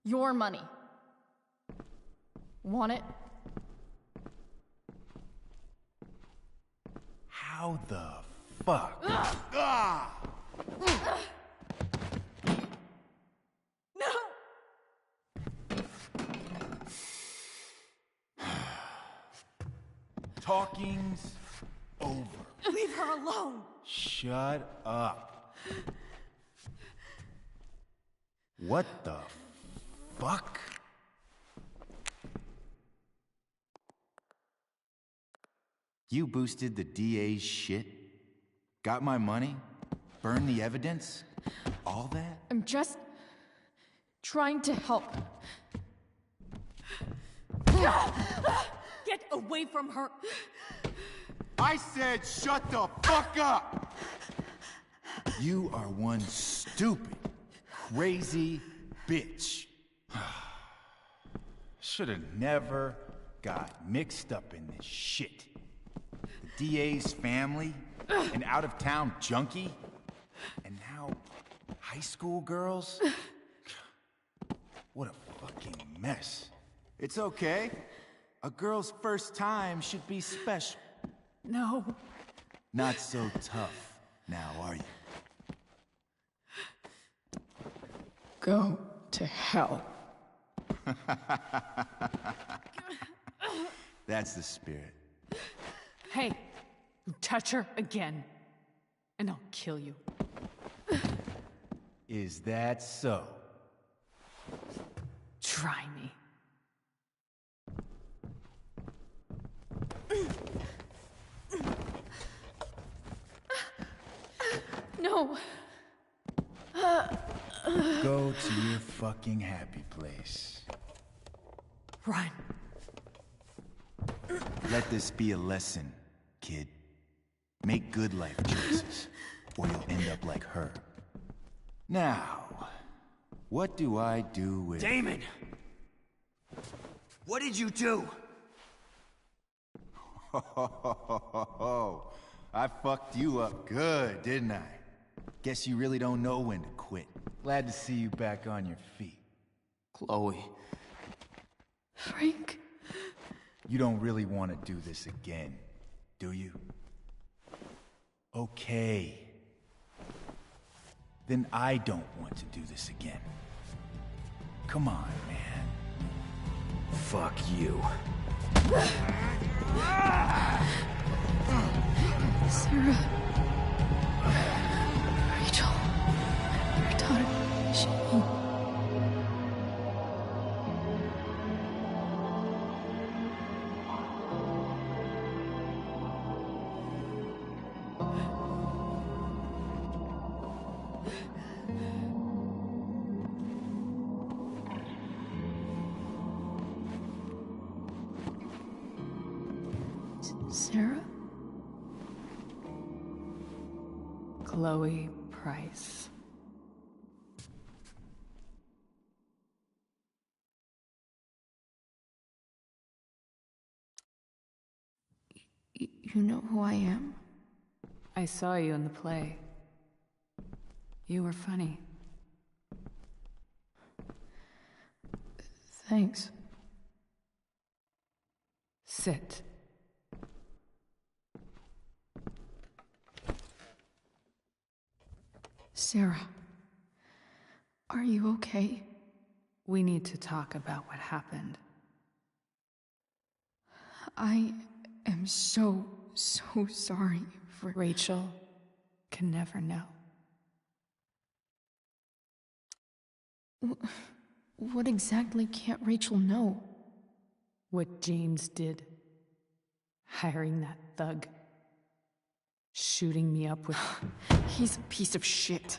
Your money. Want it? How the fuck? Ah! Talking's over. Leave her alone. Shut up. What the fuck? You boosted the DA's shit? Got my money? Burned the evidence? All that? I'm just trying to help. Get away from her. I said shut the fuck up! You are one stupid, crazy bitch. Should've never got mixed up in this shit. The DA's family, an out-of-town junkie, and now high school girls? What a fucking mess. It's okay. A girl's first time should be special. No. Not so tough now, are you? Go to hell. That's the spirit. Hey, you touch her again, and I'll kill you. Is that so? Try me. No. Go to your fucking happy place. Run. Let this be a lesson, kid. Make good life choices, or you'll end up like her. Now, what do I do with... Damon! What did you do? I fucked you up good, didn't I? Guess you really don't know when to quit. Glad to see you back on your feet. Chloe. Frank. You don't really want to do this again, do you? Okay. Then I don't want to do this again. Come on, man. Fuck you. Sarah. Rachel. Your daughter. She... Sarah? Chloe Price. You know who I am? I saw you in the play. You were funny. Thanks. Sit. Sarah, are you okay? We need to talk about what happened. I am so sorry for... Rachel can never know. What exactly can't Rachel know? What James did. Hiring that thug. Shooting me up with... He's a piece of shit.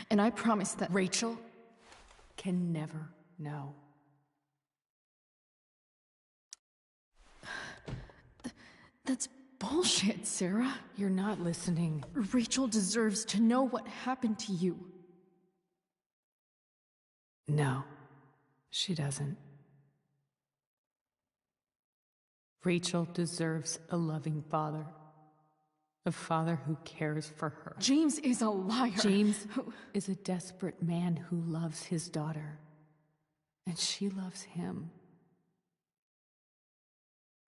And I promise that... Rachel can never know. That's bullshit, Sarah. You're not listening. Rachel deserves to know what happened to you. No, she doesn't. Rachel deserves a loving father. A father who cares for her. James is a liar. James is a desperate man who loves his daughter. And she loves him.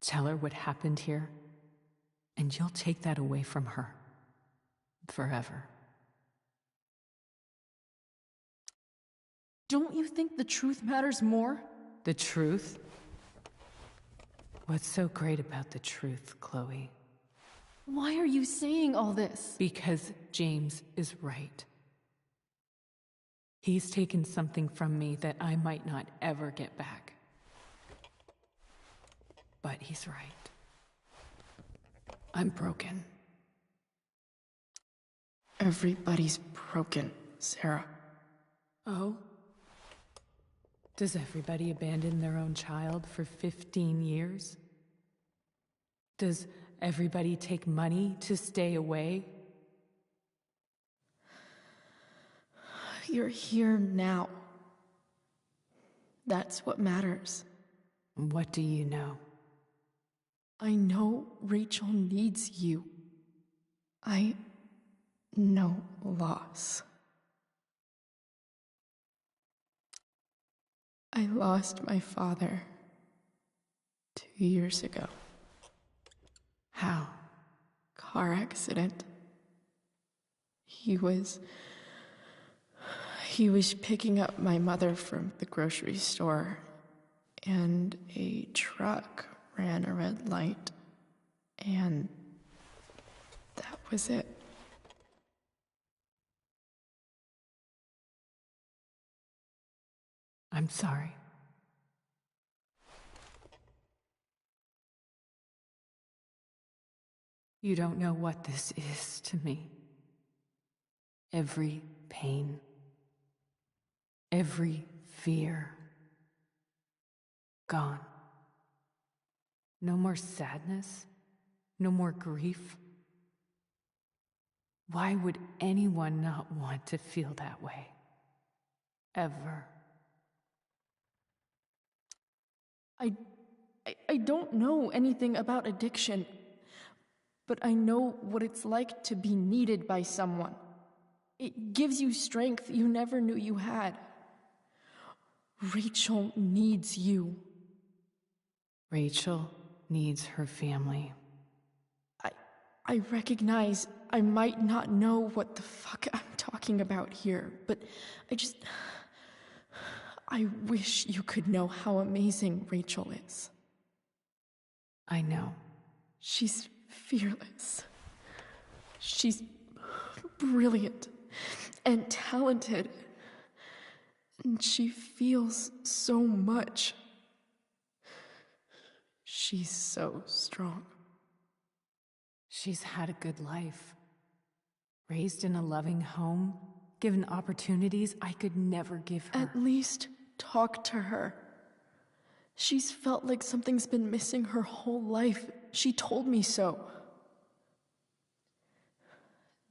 Tell her what happened here, and you'll take that away from her. Forever. Don't you think the truth matters more? The truth? What's so great about the truth, Chloe? Why are you saying all this? Because James is right. He's taken something from me that I might not ever get back. But he's right. I'm broken. Everybody's broken, Sarah. Oh? Does everybody abandon their own child for 15 years? Does everybody take money to stay away? You're here now. That's what matters. What do you know? I know Rachel needs you. I know loss. I lost my father 2 years ago. How? Car accident. He was picking up my mother from the grocery store, and a truck ran a red light, and that was it. I'm sorry. You don't know what this is to me. Every pain, every fear, gone. No more sadness, no more grief. Why would anyone not want to feel that way? Ever. I don't know anything about addiction, but I know what it's like to be needed by someone. It gives you strength you never knew you had. Rachel needs you. Rachel needs her family. I recognize I might not know what the fuck I'm talking about here, but I wish you could know how amazing Rachel is. I know. She's fearless. She's brilliant and talented. And she feels so much. She's so strong. She's had a good life. Raised in a loving home, given opportunities I could never give her. At least talk to her. She's felt like something's been missing her whole life. She told me so.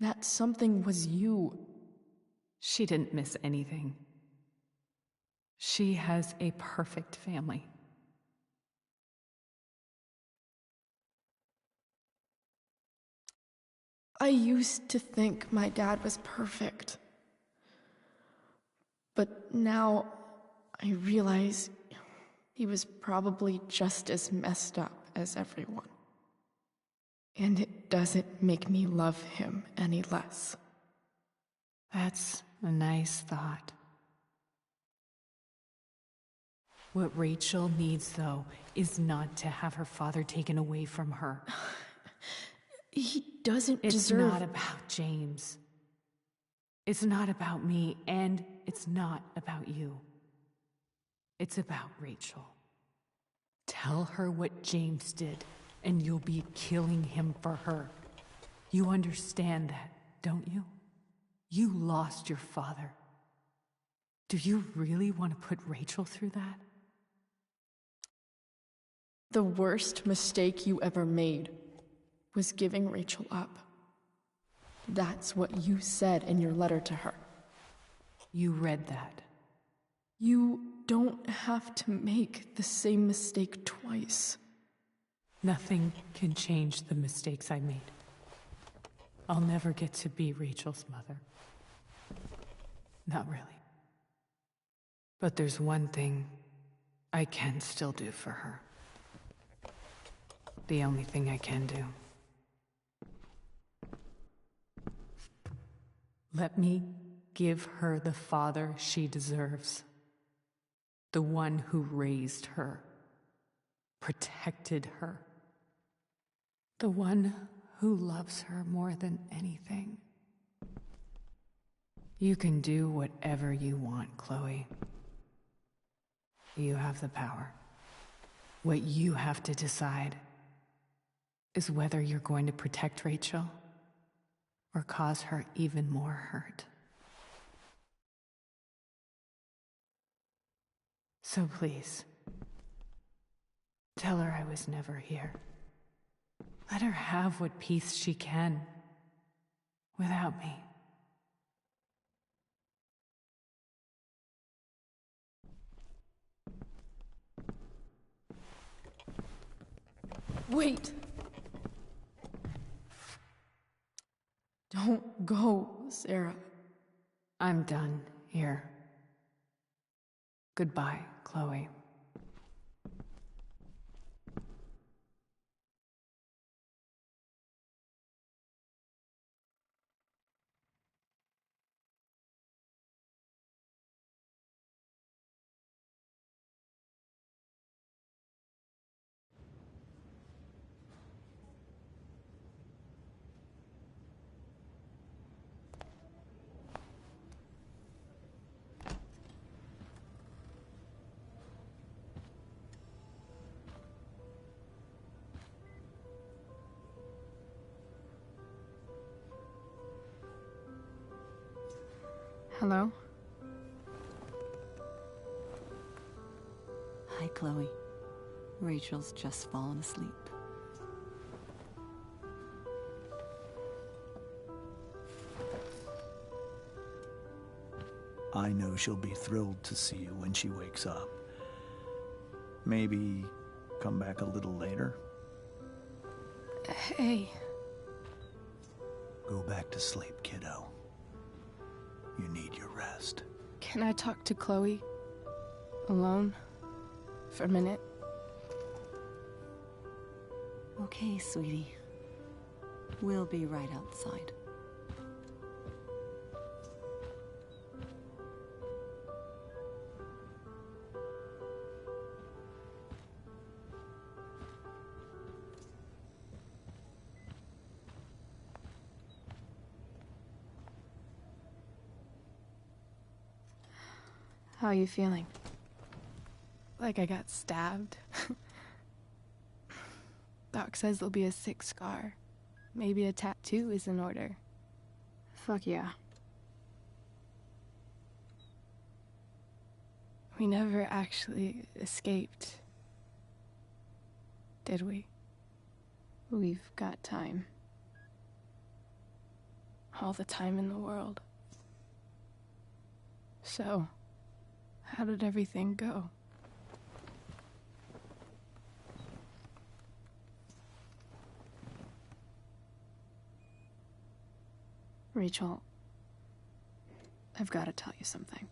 That something was you. She didn't miss anything. She has a perfect family. I used to think my dad was perfect. But now I realize he was probably just as messed up as everyone. And it doesn't make me love him any less. That's a nice thought. What Rachel needs, though, is not to have her father taken away from her. He doesn't deserve... It's not about James. It's not about me, and it's not about you. It's about Rachel. Tell her what James did, and you'll be killing him for her. You understand that, don't you? You lost your father. Do you really want to put Rachel through that? The worst mistake you ever made was giving Rachel up. That's what you said in your letter to her. You read that. You don't have to make the same mistake twice. Nothing can change the mistakes I made. I'll never get to be Rachel's mother. Not really. But there's one thing I can still do for her. The only thing I can do. Let me give her the father she deserves. The one who raised her, protected her. The one who loves her more than anything. You can do whatever you want, Chloe. You have the power. What you have to decide is whether you're going to protect Rachel or cause her even more hurt. So please, tell her I was never here. Let her have what peace she can without me. Wait! Don't go, Sarah. I'm done here. Goodbye, Chloe. Hello? Hi, Chloe. Rachel's just fallen asleep. I know she'll be thrilled to see you when she wakes up. Maybe come back a little later? Hey. Go back to sleep, kiddo. You need your rest. Can I talk to Chloe? Alone? For a minute? Okay, sweetie. We'll be right outside. How are you feeling? Like I got stabbed? Doc says there'll be a sick scar. Maybe a tattoo is in order. Fuck yeah. We never actually escaped, did we? We've got time. All the time in the world. So, how did everything go? Rachel, I've got to tell you something.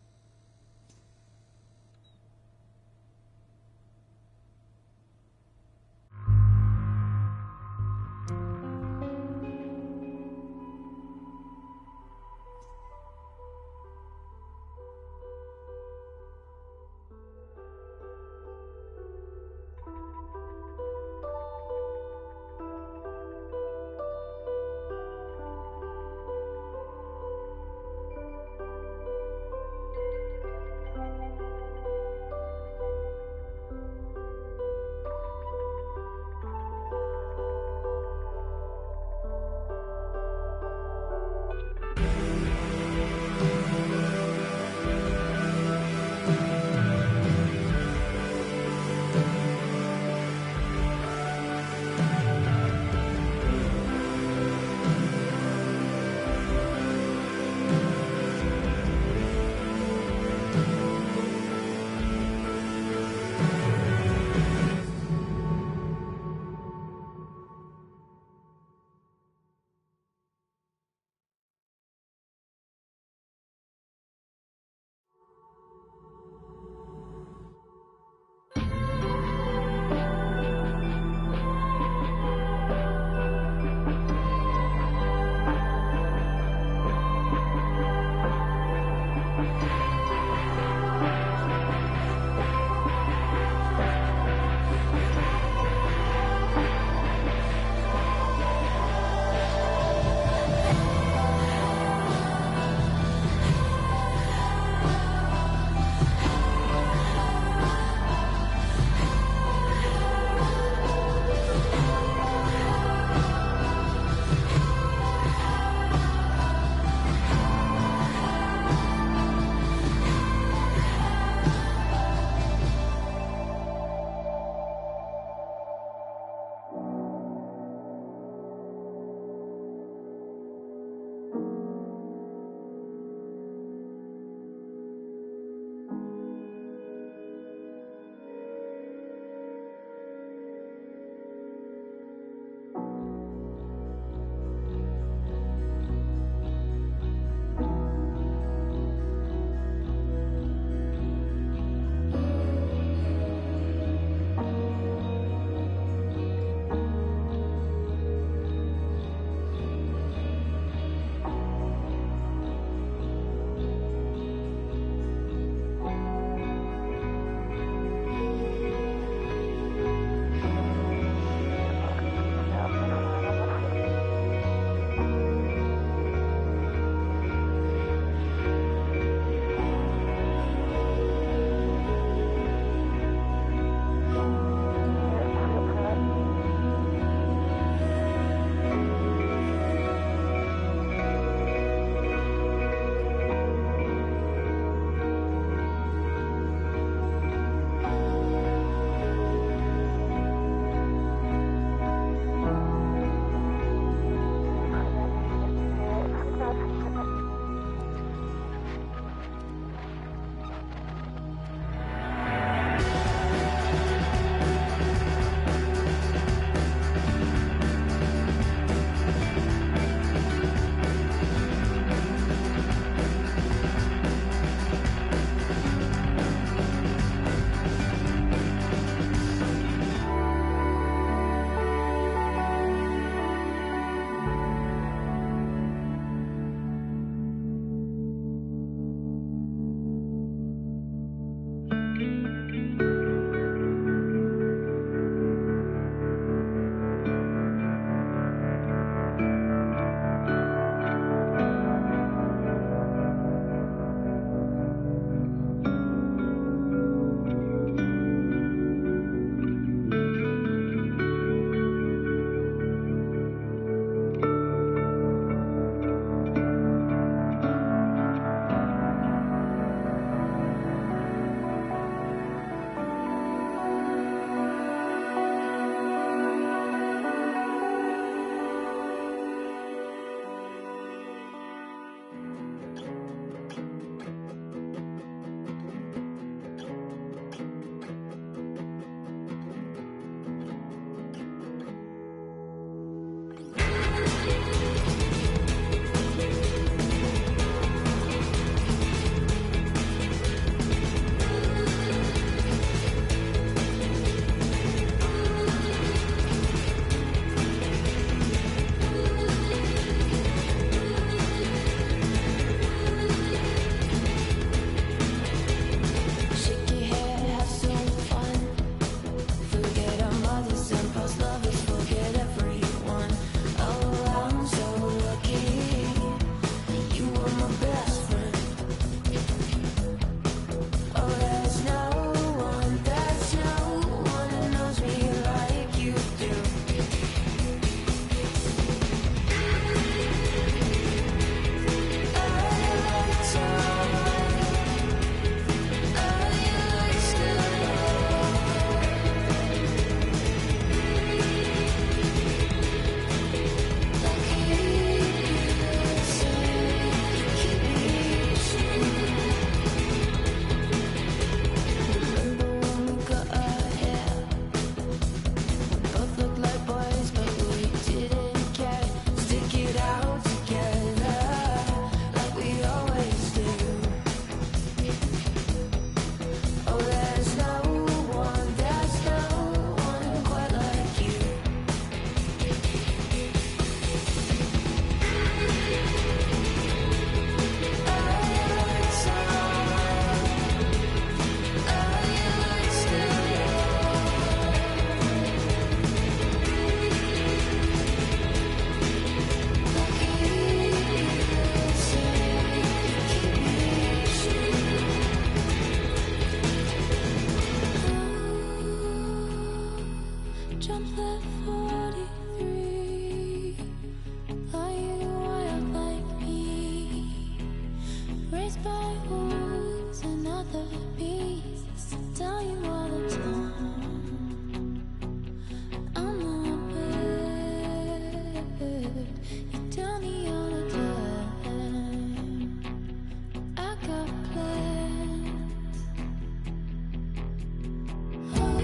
jump left 43. Are you wild like me? Raised by wolves and other beasts. Tell you all the time I'm not bad. You tell me all the time I got plans. Oh,